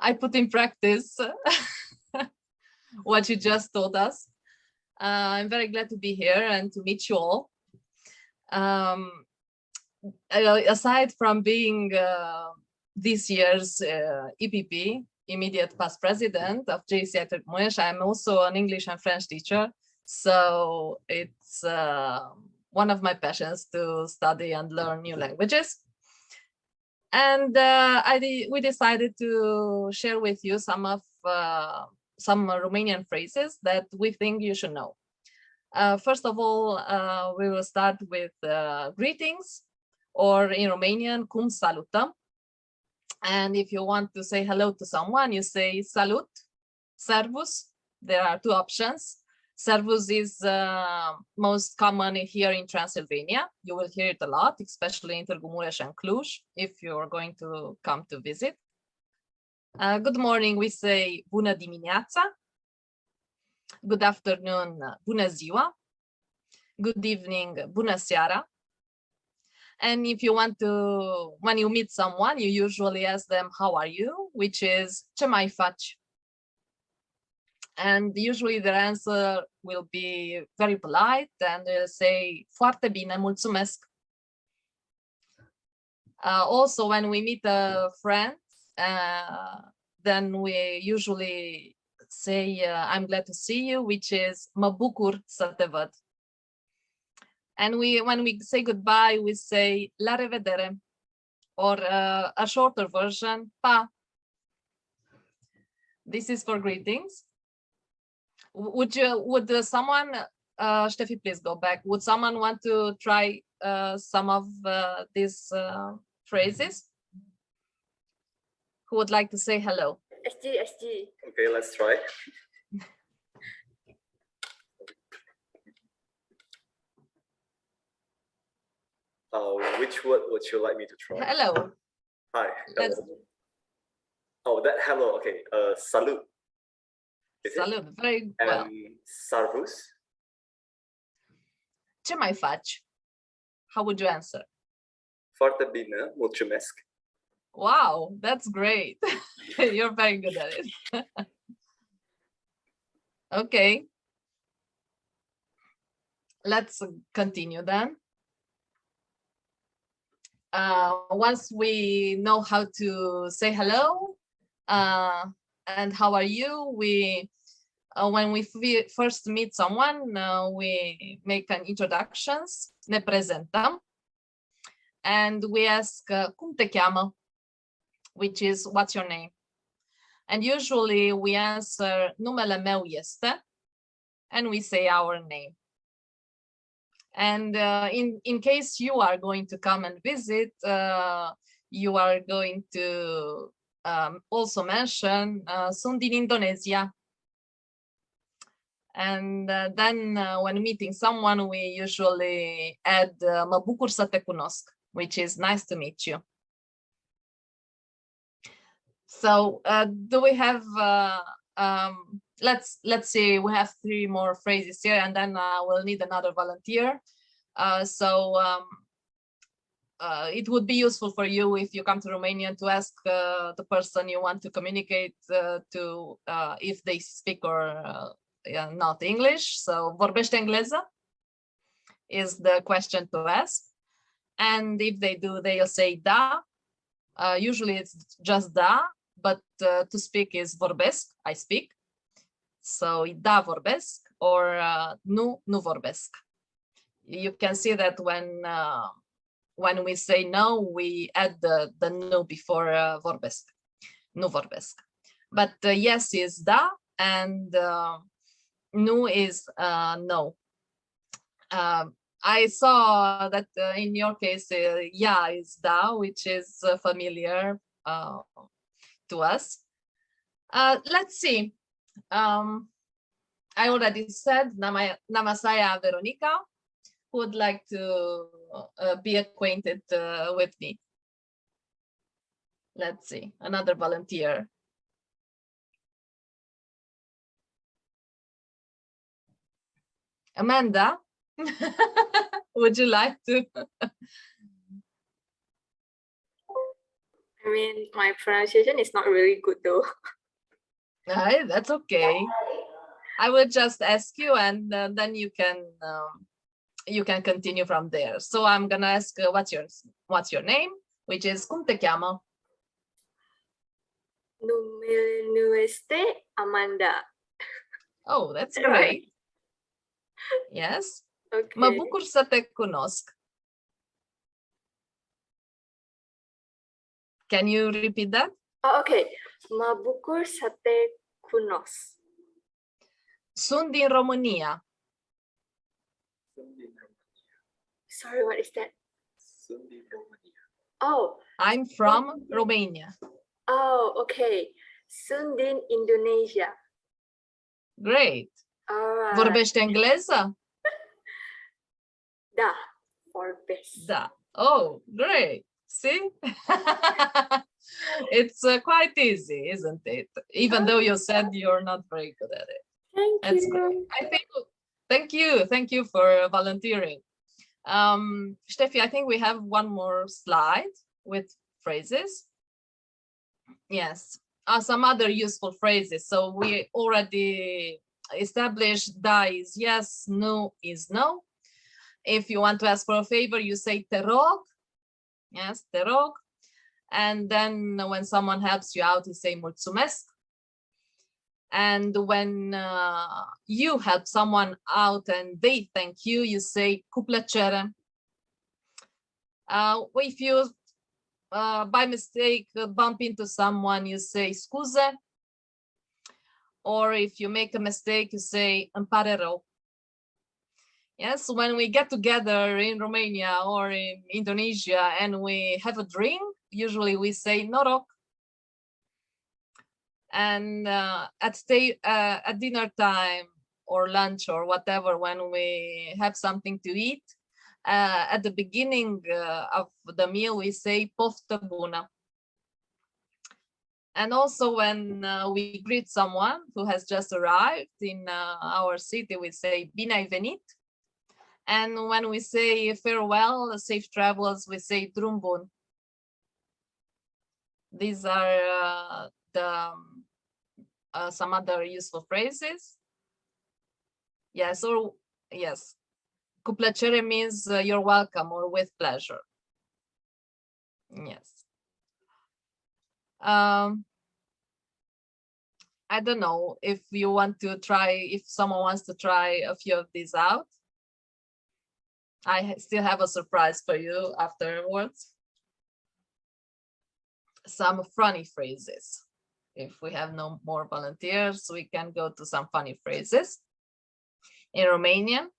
I put in practice what you just told us. I'm very glad to be here and to meet you all. Aside from being this year's EPP, immediate past president of JCI Medan, I'm also an English and French teacher. So it's one of my passions to study and learn new languages. And we decided to share with you some Romanian phrases that we think you should know. First of all, we will start with greetings, or in Romanian, cum salutăm. And if you want to say hello to someone, you say salut, servus. There are two options. Servus is most common here in Transylvania. You will hear it a lot, especially in Târgu Mureș and Cluj, if you're going to come to visit. Good morning, we say bună dimineața. Good afternoon, bună ziua. Good evening, bună seara. And if you want to, when you meet someone, you usually ask them, how are you? Which is, ce mai faci? And usually their answer will be very polite and they'll say, foarte bine, mulțumesc. Also, when we meet a friend, then we usually say, I'm glad to see you, which is, mă bucur să te văd. And when we say goodbye, we say, la revedere, or a shorter version, pa. This is for greetings. Would someone, Steffi, please go back. Would someone want to try some of these phrases? Who would like to say hello? SG. Okay, let's try. Which word would you like me to try? Hello. Hi. Hello. Oh, that hello. Okay. Salut. Salut. Very well. Servus. Ce mai faci? How would you answer? Foarte bine, mulțumesc. Wow, that's great. You're very good at it. Okay. Let's continue then. Once we know how to say hello and how are you, when we first meet someone, we make an introductions, ne prezentăm, and we ask, cum te cheamă? Which is, what's your name? And usually we answer, numele meu este, and we say our name. And in case you are going to come and visit, you are going to also mention, sunt din Indonesia. And then when meeting someone, we usually add, mă bucur să te cunosc, which is nice to meet you. So do we have, let's see, we have 3 more phrases here, and then we'll need another volunteer. It would be useful for you if you come to Romania to ask the person you want to communicate to if they speak or not English. So, vorbește engleză is the question to ask. And if they do, they'll say da. Usually it's just da, but to speak is vorbesc, I speak. So da vorbesc or nu vorbesc. You can see that when we say no, we add the nu before vorbesc, nu vorbesc. But yes is da and nu is no. I saw that in your case, yeah is da, which is familiar to us. Let's see. I already said nama saya Veronica. Who would like to be acquainted with me? Let's see, another volunteer. Amanda, would you like to? I mean, my pronunciation is not really good though. That's okay. I will just ask you, and then you can continue from there. So I'm gonna ask, what's your name? Which is cum te chiama? Numele nu este Amanda. Oh, that's Right. great. Yes. Mă Okay. bucur să te cunosc. Can you repeat that? Oh, okay. Mă bucur să te cunosc. Sunt din România. Sorry, what is that? Oh, I'm from Romania. oh, okay. Sunt din Indonesia. Great. Alright. Vorbești engleză? Da, vorbesc. Da. Oh, great. See? It's quite easy, isn't it? Even though you said you're not very good at it. Thank That's you. great. I think, thank you for volunteering. Steffi, I think we have one more slide with phrases. Yes, some other useful phrases. So we already established da is yes, no is no. If you want to ask for a favor, you say te rog. Yes, te rog. And then when someone helps you out, you say mulțumesc. And when you help someone out and they thank you, you say cu plăcere. If you by mistake bump into someone, you say scuze. Or if you make a mistake, you say îmi pare rău. Yes, when we get together in Romania or in Indonesia and we have a drink, usually we say noroc. And at dinner time or lunch or whatever, when we have something to eat, at the beginning of the meal, we say poftă bună. And also when we greet someone who has just arrived in our city, we say bine ai venit. And when we say farewell, safe travels, we say drum bun. These are some other useful phrases. Yes, or yes. Cu plăcere means you're welcome or with pleasure. Yes. I don't know if you want to try, if someone wants to try a few of these out. I still have a surprise for you afterwards. Some funny phrases. If we have no more volunteers, we can go to some funny phrases. In Romanian,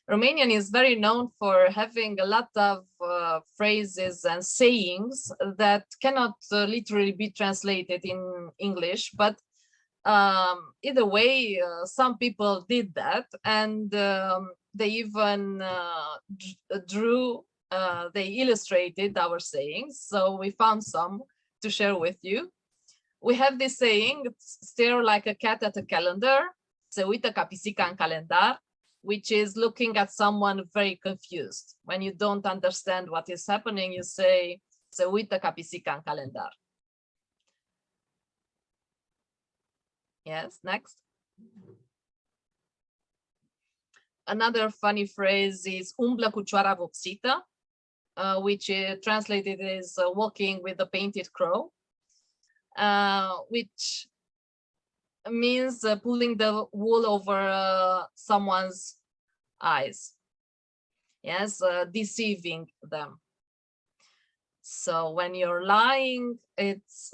Romanian is very known for having a lot of phrases and sayings that cannot literally be translated in English, but either way, some people did that, and they even they illustrated our sayings. So we found some to share with you. We have this saying, stare like a cat at a calendar, se uită ca pisica în calendar, which is looking at someone very confused. When you don't understand what is happening, you say, se uită ca pisica în calendar. Yes, next. Another funny phrase is umblă cu cioara vopsită, which translated is walking with a painted crow, which means pulling the wool over someone's eyes. Yes, deceiving them. So when you're lying, it's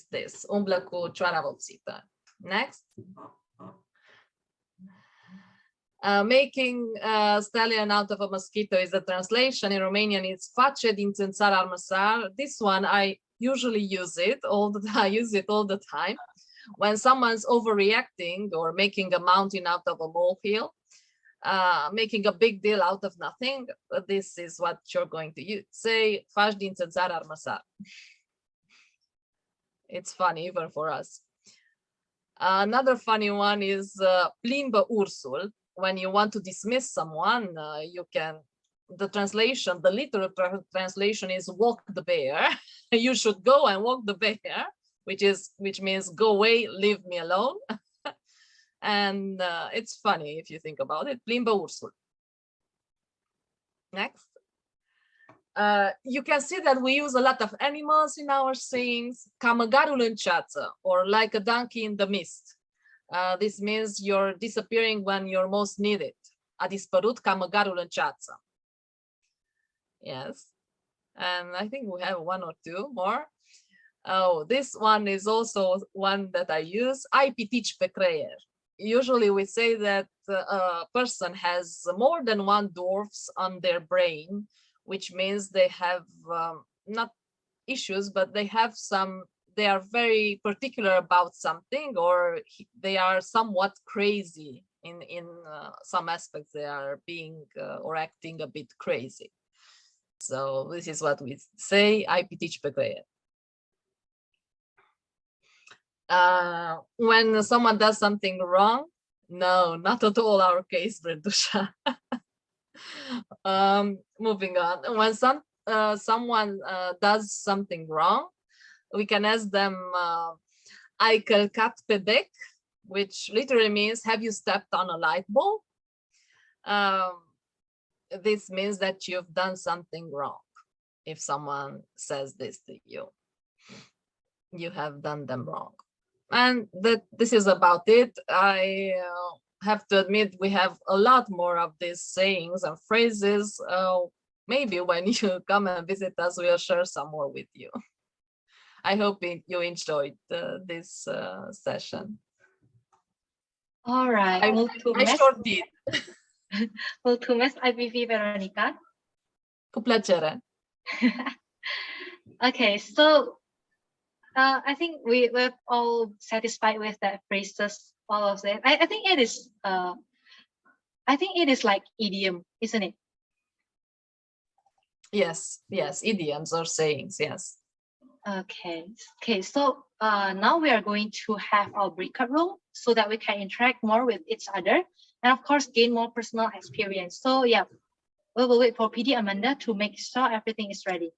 this, umblă cu cioara vopsită. Next. Making stallion out of a mosquito is the translation. In Romanian, it's face din țânțar ar măsar. This one, I usually use it all the time. When someone's overreacting or making a mountain out of a molehill, making a big deal out of nothing, this is what you're going to use. Say, face din țânțar ar măsar. It's funny even for us. Another funny one is plimbă ursul. When you want to dismiss someone, you can, the literal translation is walk the bear. You should go and walk the bear, which means go away, leave me alone. And it's funny if you think about it. Plimbă ursul. Next. You can see that we use a lot of animals in our sayings. Ca măgarul în ceață, or like a donkey in the mist. This means you're disappearing when you're most needed. A dispărut ca măgarul în ceață. Yes. And I think we have one or two more. Oh, this one is also one that I use. Ai pitici pe creier. Usually we say that a person has more than one dwarfs on their brain, which means they have not issues, but they have they are very particular about something, or they are somewhat crazy in some aspects. They are being or acting a bit crazy. So this is what we say, ai pitici pe creier. When someone does something wrong, no, not at all our case, Brentusha. Moving on. When someone does something wrong, we can ask them, ai călcat pe bec, which literally means, have you stepped on a light bulb? This means that you've done something wrong. If someone says this to you, you have done them wrong. And this is about it. I have to admit, we have a lot more of these sayings and phrases. Maybe when you come and visit us, we'll share some more with you. I hope you enjoyed this session. All right. I sure did. Mulțumesc, IBV Veronica. Cu plăcere. Okay, so I think we're all satisfied with that phrases, all of that. I think it is like idiom, isn't it? Yes, idioms or sayings, yes. Okay, so now we are going to have our breakout room so that we can interact more with each other and of course gain more personal experience. So yeah, we will wait for PD Amanda to make sure everything is ready.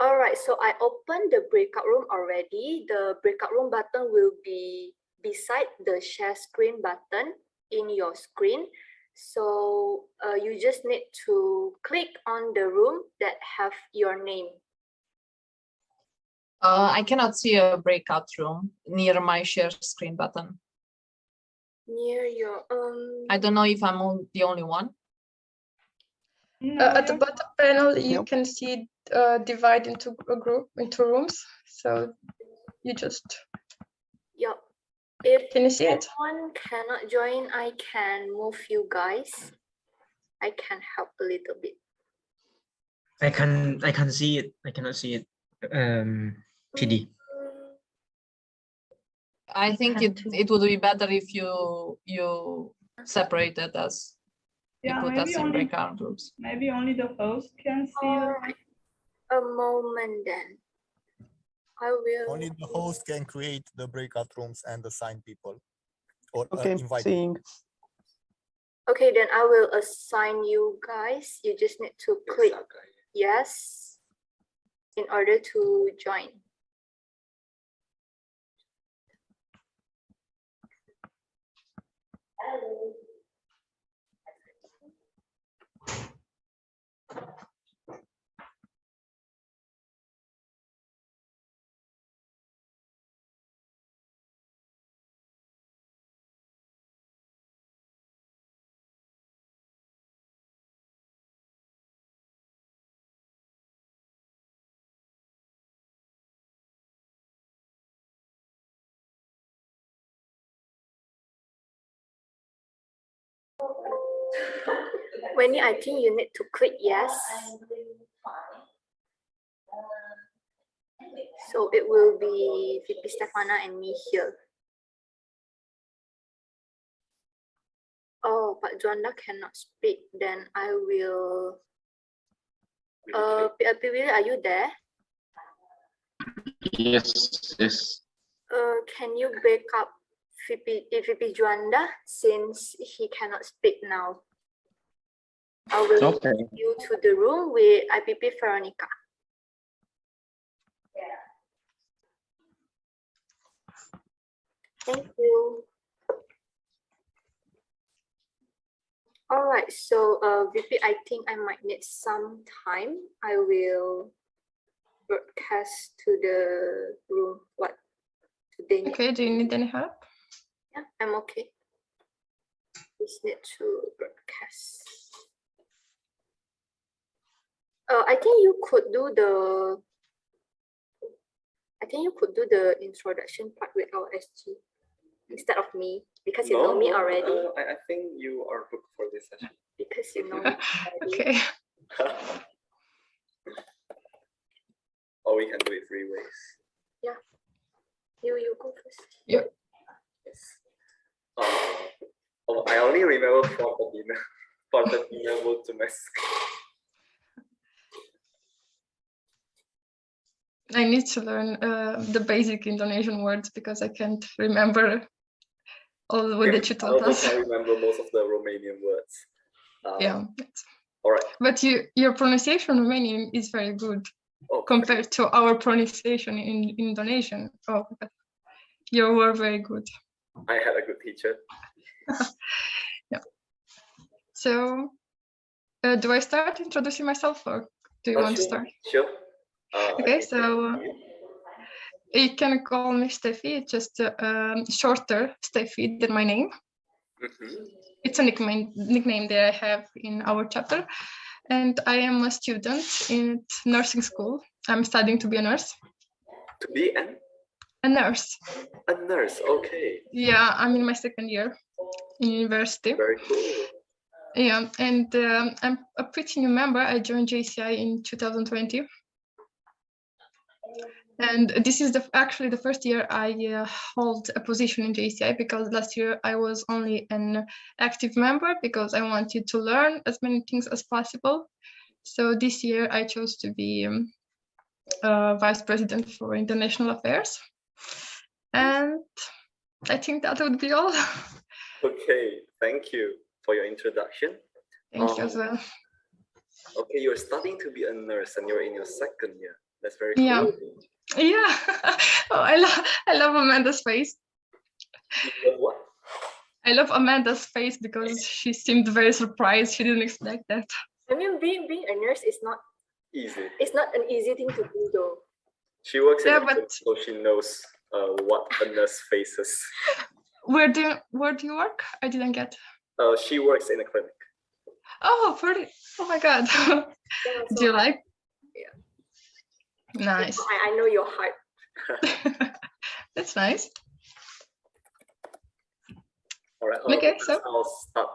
All right, so I opened the breakout room already. The breakout room button will be beside the share screen button in your screen. So you just need to click on the room that have your name. I cannot see a breakout room near my share screen button. Near your I don't know if I'm the only one. At the bottom panel, you can see divide into rooms. So you just If can you see it? Anyone cannot join, I can move you guys. I can help a little bit. I can see it. I cannot see it. PD. I think it would be better if you separated us. You put us in breakout rooms. Maybe only the host can see. All right. A moment then. I will. Only the host can create the breakout rooms and assign people or invite. Seeing. Okay, then I will assign you guys. You just need to click yes in order to join. Hello. Wendy, I think you need to click yes. So it will be VP Stefana and me here. Oh, but Juanda cannot speak. Then I will. Piwili, are you there? Yes, yes. Can you break up VP Juanda since he cannot speak now? I will Okay. leave you to the room with IPP Veronica. Thank you. All right, so VP, I think I might need some time. I will broadcast to the room. What today? Okay, do you need any help? Yeah, I'm okay. Just need to broadcast. I think you could do the. I think you could do the introduction part with our SG instead of me because you know me already. I think you are booked for this session. Because you know me already. Okay. Or we can do it 3 ways. Yeah. You go first. Yep. Yes. I only remember Portadina moved to Mexico. I need to learn the basic Indonesian words because I can't remember all the way that you I taught also us. can't remember most of the Romanian words. Yeah. All right. But your pronunciation Romanian is very good compared to our pronunciation in Indonesian. Oh, you were very good. I had a good teacher. Yeah. So, do I start introducing myself or do you want to start? Sure. Okay, so you can call me Steffi. It's just shorter Steffi than my name. It's a nickname that I have in our chapter. And I am a student in nursing school. I'm studying to be a nurse. To be a nurse. A nurse, okay. Yeah, I'm in my 2nd year in university. Very cool. Yeah, and I'm a pretty new member. I joined JCI in 2020. And this is actually the first year I hold a position in JCI because last year I was only an active member because I wanted to learn as many things as possible. So this year I chose to be Vice President for International Affairs. And I think that would be all. Okay, thank you for your introduction. Thank you as well. Okay, you're starting to be a nurse and you're in your 2nd year. That's very cool. Yeah. Yeah. Oh, I love Amanda's face. You love what? I love Amanda's face because she seemed very surprised. She didn't expect that. I mean, being a nurse is not easy. It's not an easy thing to do, though. She works in a clinic, so she knows what a nurse faces. Where do you work? I didn't get. She works in a clinic. Oh, pretty. Oh my God. Yeah, Do you like? Yeah. Nice. I know your heart. That's nice. All right. Okay, so I'll start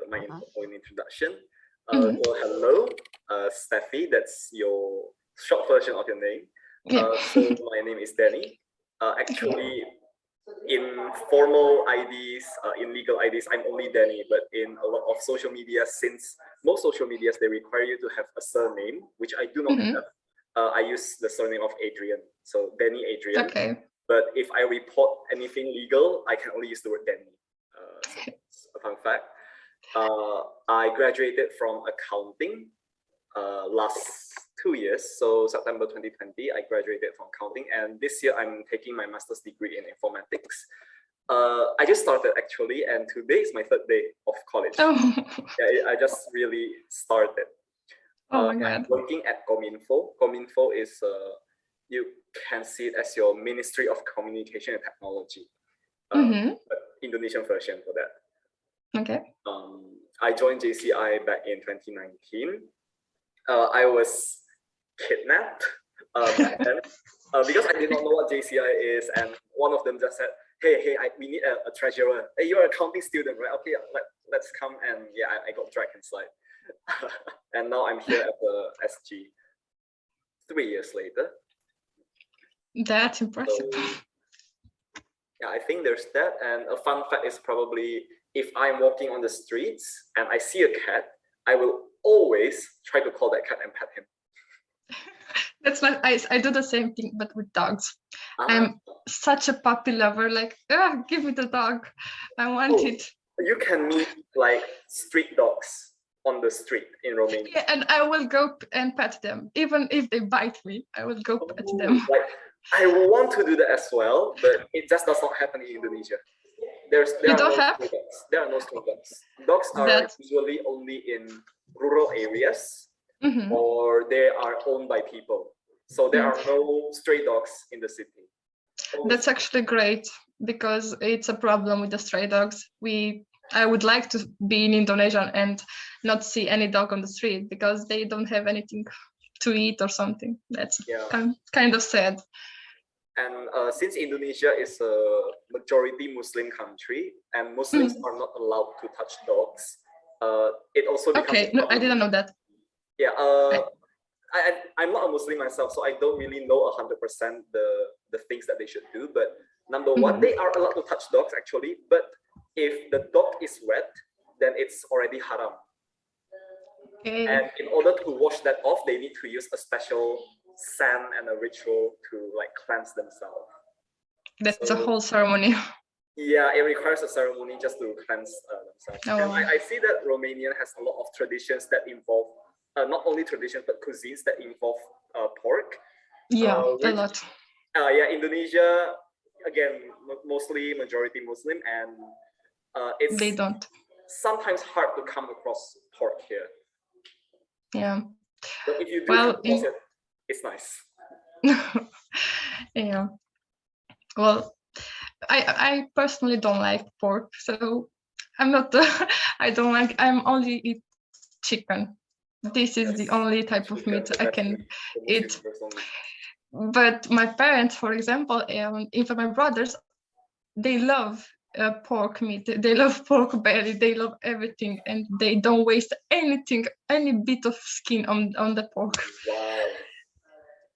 my own introduction. Mhm. So hello, Steffi. That's your short version of your name. Yeah. So my name is Danny. Actually, in formal IDs, in legal IDs, I'm only Danny. But in a lot of social media, since most social medias they require you to have a surname, which I do not have. I use the surname of Adrian, so Danny Adrian. Okay. But if I report anything legal, I can only use the word Danny. So it's a fun fact. I graduated from accounting last 2 years. So September 2020, I graduated from accounting, and this year I'm taking my master's degree in informatics. I just started actually, and today is my 3rd day of college. Oh. Yeah, I just really started. Oh my God. I'm working at Kominfo. Kominfo is, you can see it as your Ministry of Communication and Technology. Indonesian version for that. Okay. I joined JCI back in 2019. I was kidnapped back then because I did not know what JCI is, and one of them just said, hey, we need a treasurer. Hey, you're an accounting student, right? Okay, let's come. And yeah, I got dragged inside. And now I'm here at the SG 3 years later. That's impressive. So, yeah, I think there's that. And a fun fact is probably if I'm walking on the streets and I see a cat, I will always try to call that cat and pet him. That's like I do the same thing, but with dogs. I'm such a puppy lover. Like, give me the dog. I want it. You can meet like street dogs on the street in Romania. Yeah, and I will go and pet them, even if they bite me. I will go pet them. Like, I want to do that as well, but it just does not happen in Indonesia. There are no stray dogs. There are no stray dogs. Dogs are usually only in rural areas, or they are owned by people. So there are no stray dogs in the city. That's actually great, because it's a problem with the stray dogs. I would like to be in Indonesia and not see any dog on the street because they don't have anything to eat or something. That's kind of sad. And since Indonesia is a majority Muslim country and Muslims are not allowed to touch dogs, it also becomes no, I didn't know that. Yeah, I'm not a Muslim myself, so I don't really know 100% the things that they should do. But number one, they are allowed to touch dogs actually, but if the dog is wet, then it's already haram. And in order to wash that off, they need to use a special sand and a ritual to like cleanse themselves. That's a whole ceremony. Yeah, it requires a ceremony just to cleanse themselves. And I see that Romania has a lot of traditions that involve not only traditions but cuisines that involve pork. Yeah, a lot. Yeah, Indonesia again mostly majority Muslim, and it's sometimes hard to come across pork here. Yeah. But if you do come across it, it's nice. Yeah. Well, I personally don't like pork, so I'm not. I don't like. I'm only eat chicken. This is the only type of meat I can eat. But my parents, for example, even my brothers, they love pork meat. They love pork belly. They love everything, and they don't waste anything, any bit of skin on the pork. Wow.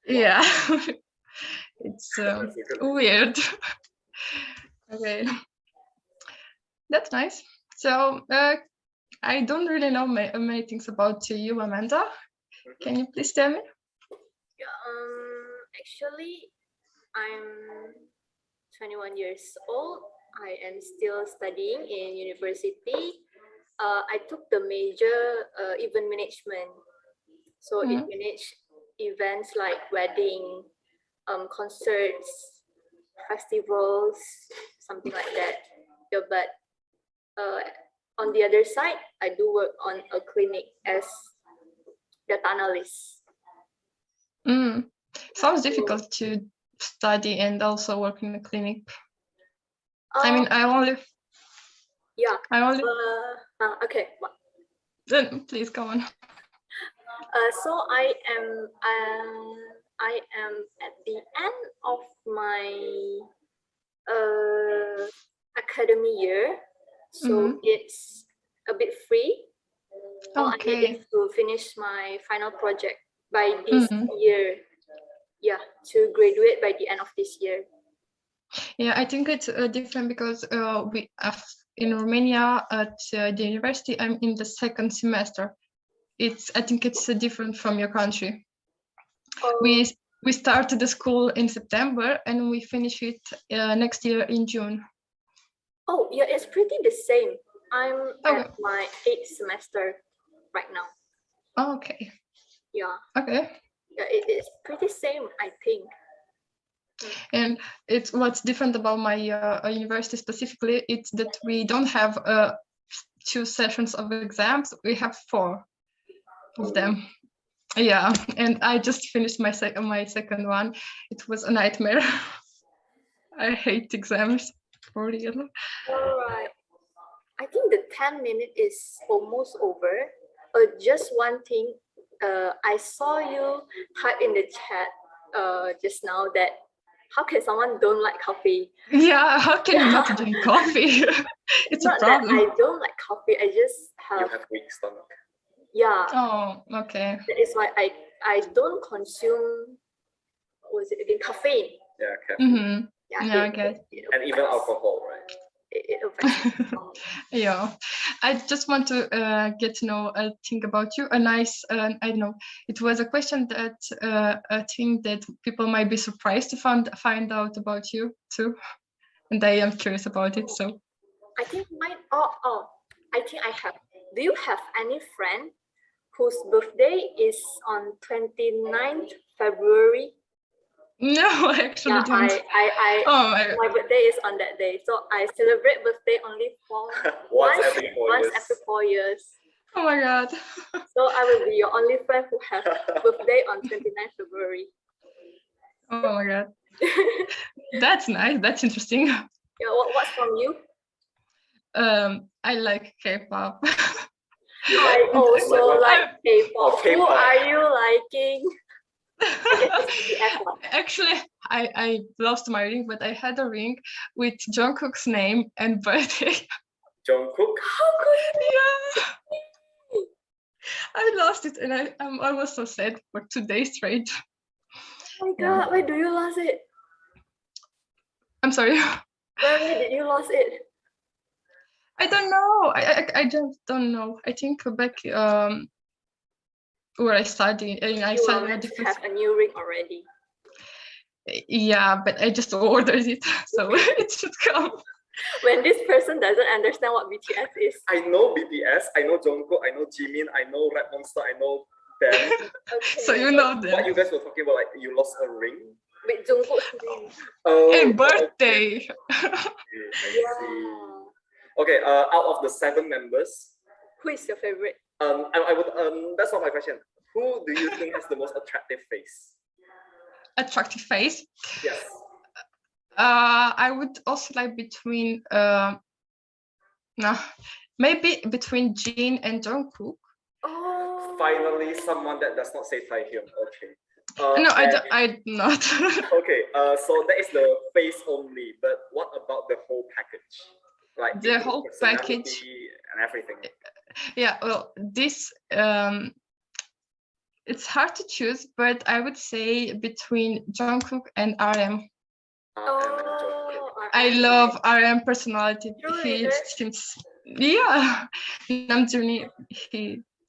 Yeah, it's weird. Okay, that's nice. So I don't really know many things about you, Amanda. Can you please tell me? Actually, I'm 21 years old. I am still studying in university. I took the major event management. So it managed events like wedding, concerts, festivals, something like that. Yeah, but on the other side, I do work on a clinic as data analyst. Sounds difficult to study and also work in a clinic. I mean, I only. Okay. Then please go on. So I am at the end of my academy year, so it's a bit free. So I needed to finish my final project by this year. Yeah, to graduate by the end of this year. Yeah, I think it's different because we have in Romania at the university. I'm in the second semester. I think it's different from your country. We started the school in September and we finish it next year in June. Oh yeah, it's pretty the same. I'm at my 8th semester right now. Oh, okay. Yeah. Okay. Yeah, it is pretty same, I think. And it's what's different about my university specifically. It's that we don't have 2 sessions of exams. We have 4 of them. Yeah, and I just finished my second one. It was a nightmare. I hate exams for real. All right. I think the 10 minute is almost over. Just one thing. I saw you type in the chat just now that how can someone don't like coffee? Yeah, how can you not drink coffee? It's Not a problem. that I don't like coffee. I just You have have weak stomach. yeah. Oh, okay. That is why I don't consume what was it again? Caffeine. Yeah, caffeine. Yeah, I get. And even alcohol, right? It affects. Yeah, I just want to get to know a thing about you. A nice, I don't know. It was a question that a thing that people might be surprised to find out about you too, and I am curious about it. So I think mine. I think I have. Do you have any friend whose birthday is on 29th February? no, I actually Yeah, don't. my birthday is on that day, so I celebrate birthday only for Once every 4 years. every 4 years. Oh my god. So I will be your only friend who has birthday on 29th February. Oh my god. That's nice. That's interesting. Yeah, what's from you? I like K-pop. I also like K-pop. Who K-pop. are you liking? Actually, I lost my ring, but I had a ring with Jungkook's name and birthday. Jungkook? How could you? Yeah. I lost it, and I was so sad for 2 days straight. Oh my god, where do you lose it? I'm sorry. Where did you lose it? I don't know. I just don't know. I think back where I studied, and I You are studied a meant to different. have a new ring already. Yeah, but I just ordered it, so it should come. When this person doesn't understand what BTS is. I know BTS, I know Jungkook, I know Jimin, I know Red Monster, I know them. Okay. So you know them. What you guys were talking about, like you lost a ring? With Jungkook's ring. Oh, And birthday. Okay, I see. Okay, out of the 7 members, Who is your favorite? I would that's not my question. Who do you think has the most attractive face? Attractive face. Yes. I would also like between no, maybe between Jin and Jungkook. Oh. Finally, someone that does not say Taehyung. Okay. No, I not. Okay. So that is the face only. But what about the whole package? Like The whole package and everything. Yeah. Well, this it's hard to choose, but I would say between Jungkook and RM. I love RM personality. He seems, yeah, Namjoon,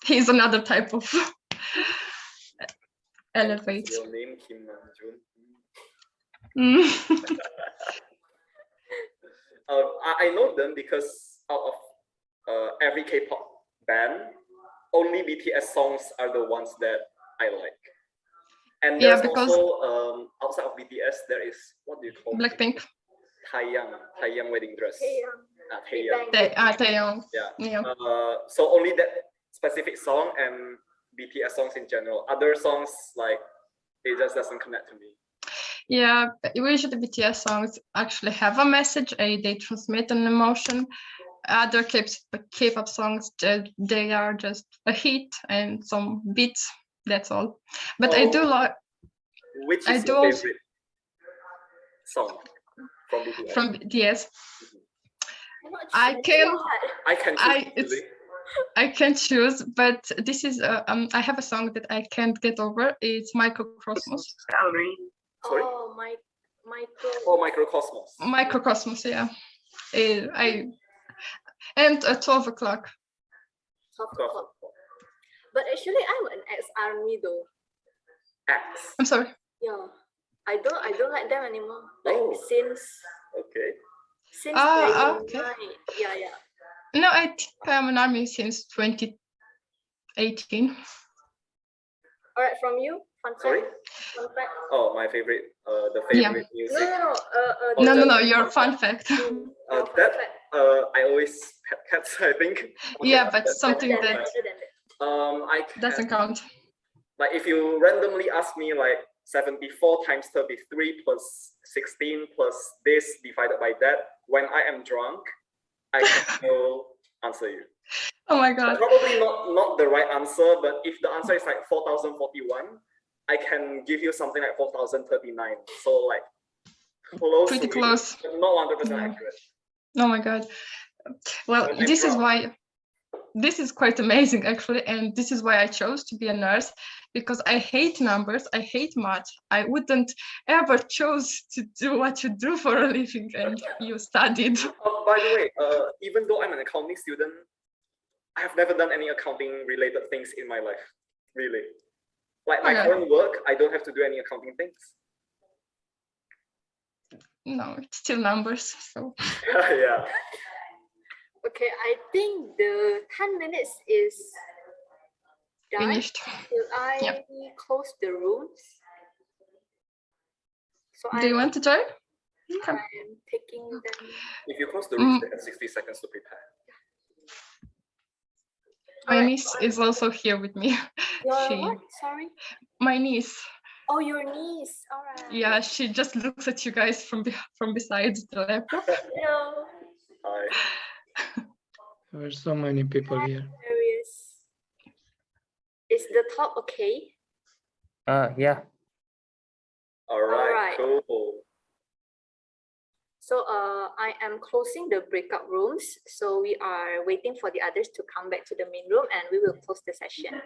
he's another type of elevate. Your name Kim Namjoon. I know them because out of every K-pop band, only BTS songs are the ones that I like. And Yeah, there's because also outside of BTS, there is, what do you call it? Blackpink. Taeyang wedding dress. Taeyang. Taeyang. Yeah. So only that specific song and BTS songs in general. Other songs, like, it just doesn't connect to me. Yeah, but usually BTS songs actually have a message, they transmit an emotion. Other K-pop songs, they are just a hit and some beats, that's all. But I do like. Which is your favorite song from BTS? From BTS. I can choose, but this is I have a song that I can't get over. It's Microcosmos. Sorry? Oh, Microcosmos. Microcosmos, yeah. And 12 o'clock. 12 o'clock. But actually, I'm an ex-army though. Ex? I'm sorry. Yeah, I don't like them anymore. Like since. Okay. Since 2009. Okay. Yeah. No, I think I'm an army since 2018. All right, from you, fun fact. Sorry? Fun fact. Oh, my favorite, the favorite music. No. Your fun fact. I always pet cats, I think. Yeah, but something that I doesn't count. Like if you randomly ask me like 74 times 33 plus 16 plus this divided by that, when I am drunk, I can still answer you. Oh my god. Probably not the right answer, but if the answer is like 4041, I can give you something like 4039. So like Close pretty to it, close. but not 100% Yeah. accurate. Oh my God. Well, But I'm this is proud. why, this is quite amazing actually, and this is why I chose to be a nurse, because I hate numbers, I hate math. I wouldn't ever chose to do what you do for a living, and you studied. By the way, even though I'm an accounting student, I have never done any accounting related things in my life, really. Like my Okay. current work, I don't have to do any accounting things. No, it's still numbers, so. Yeah. Okay, I think the 10 minutes is done. Finished. Will I Yep. close the rooms? So Do you want to join? I'm taking them. If you close the room, Mm. they have 60 seconds to prepare. My niece is also here with me. Your She, what? Sorry. my niece. Oh, your niece. All right. Yeah, she just looks at you guys from beside the laptop. Hello. Hi. There are so many people here. Is the talk okay? Yeah. All right, right. cool. So I am closing the breakout rooms. So we are waiting for the others to come back to the main room, and we will close the session.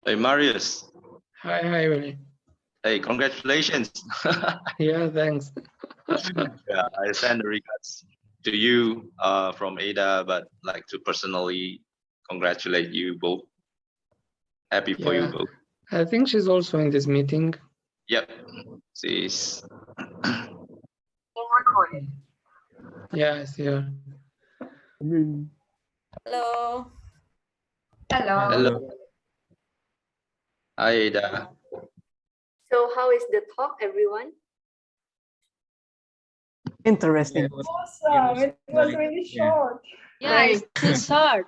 Hey, Marius. Hi, Willie. Hey, congratulations. Yeah, thanks. Yeah, I send the regards to you from Ada, but like to personally congratulate you both. Happy for you Yeah. both. I think she's also in this meeting. Yep. She's Yeah, I see her. Hello. hello. Hi, Ada. So how is the talk, everyone? Interesting. Awesome. It was really short. Yeah, it's too short.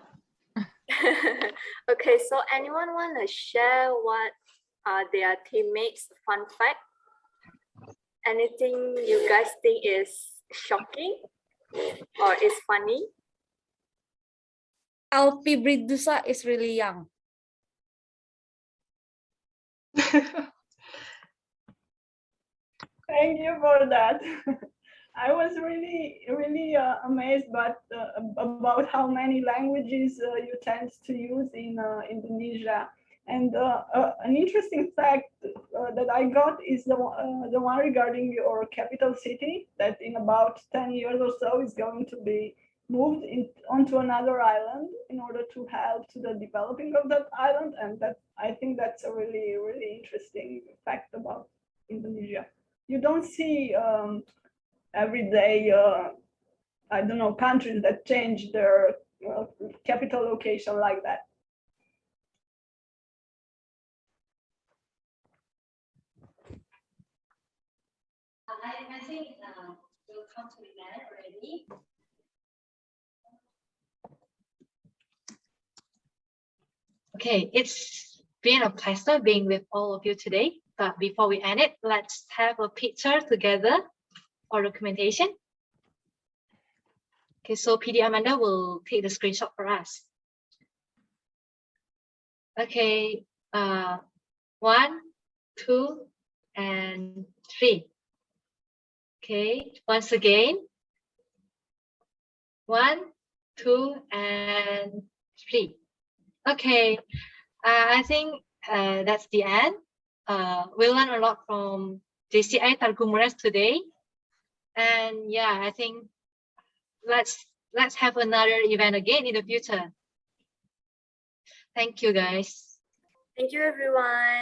Okay, so anyone want to share what are their teammates' fun fact? Anything you guys think is shocking or is funny? Alpi Bridusa is really young. Thank you for that. I was really amazed about how many languages you tend to use in Indonesia. And an interesting fact that I got is the one regarding your capital city, that in about 10 years or so is going to be moved onto another island in order to help to the developing of that island. And that, I think that's a really, really interesting fact about Indonesia. You don't see every day, I don't know, countries that change their capital location like that. I think we'll come to the end already. Okay, it's been a pleasure being with all of you today. But before we end it, let's have a picture together for documentation. Okay, so PD Amanda will take the screenshot for us. Okay, 1, 2, and 3. Okay, once again. 1, 2, and 3. Okay, I think that's the end. We learned a lot from JCI Targumres today, and yeah, I think let's have another event again in the future. Thank you, guys. Thank you, everyone.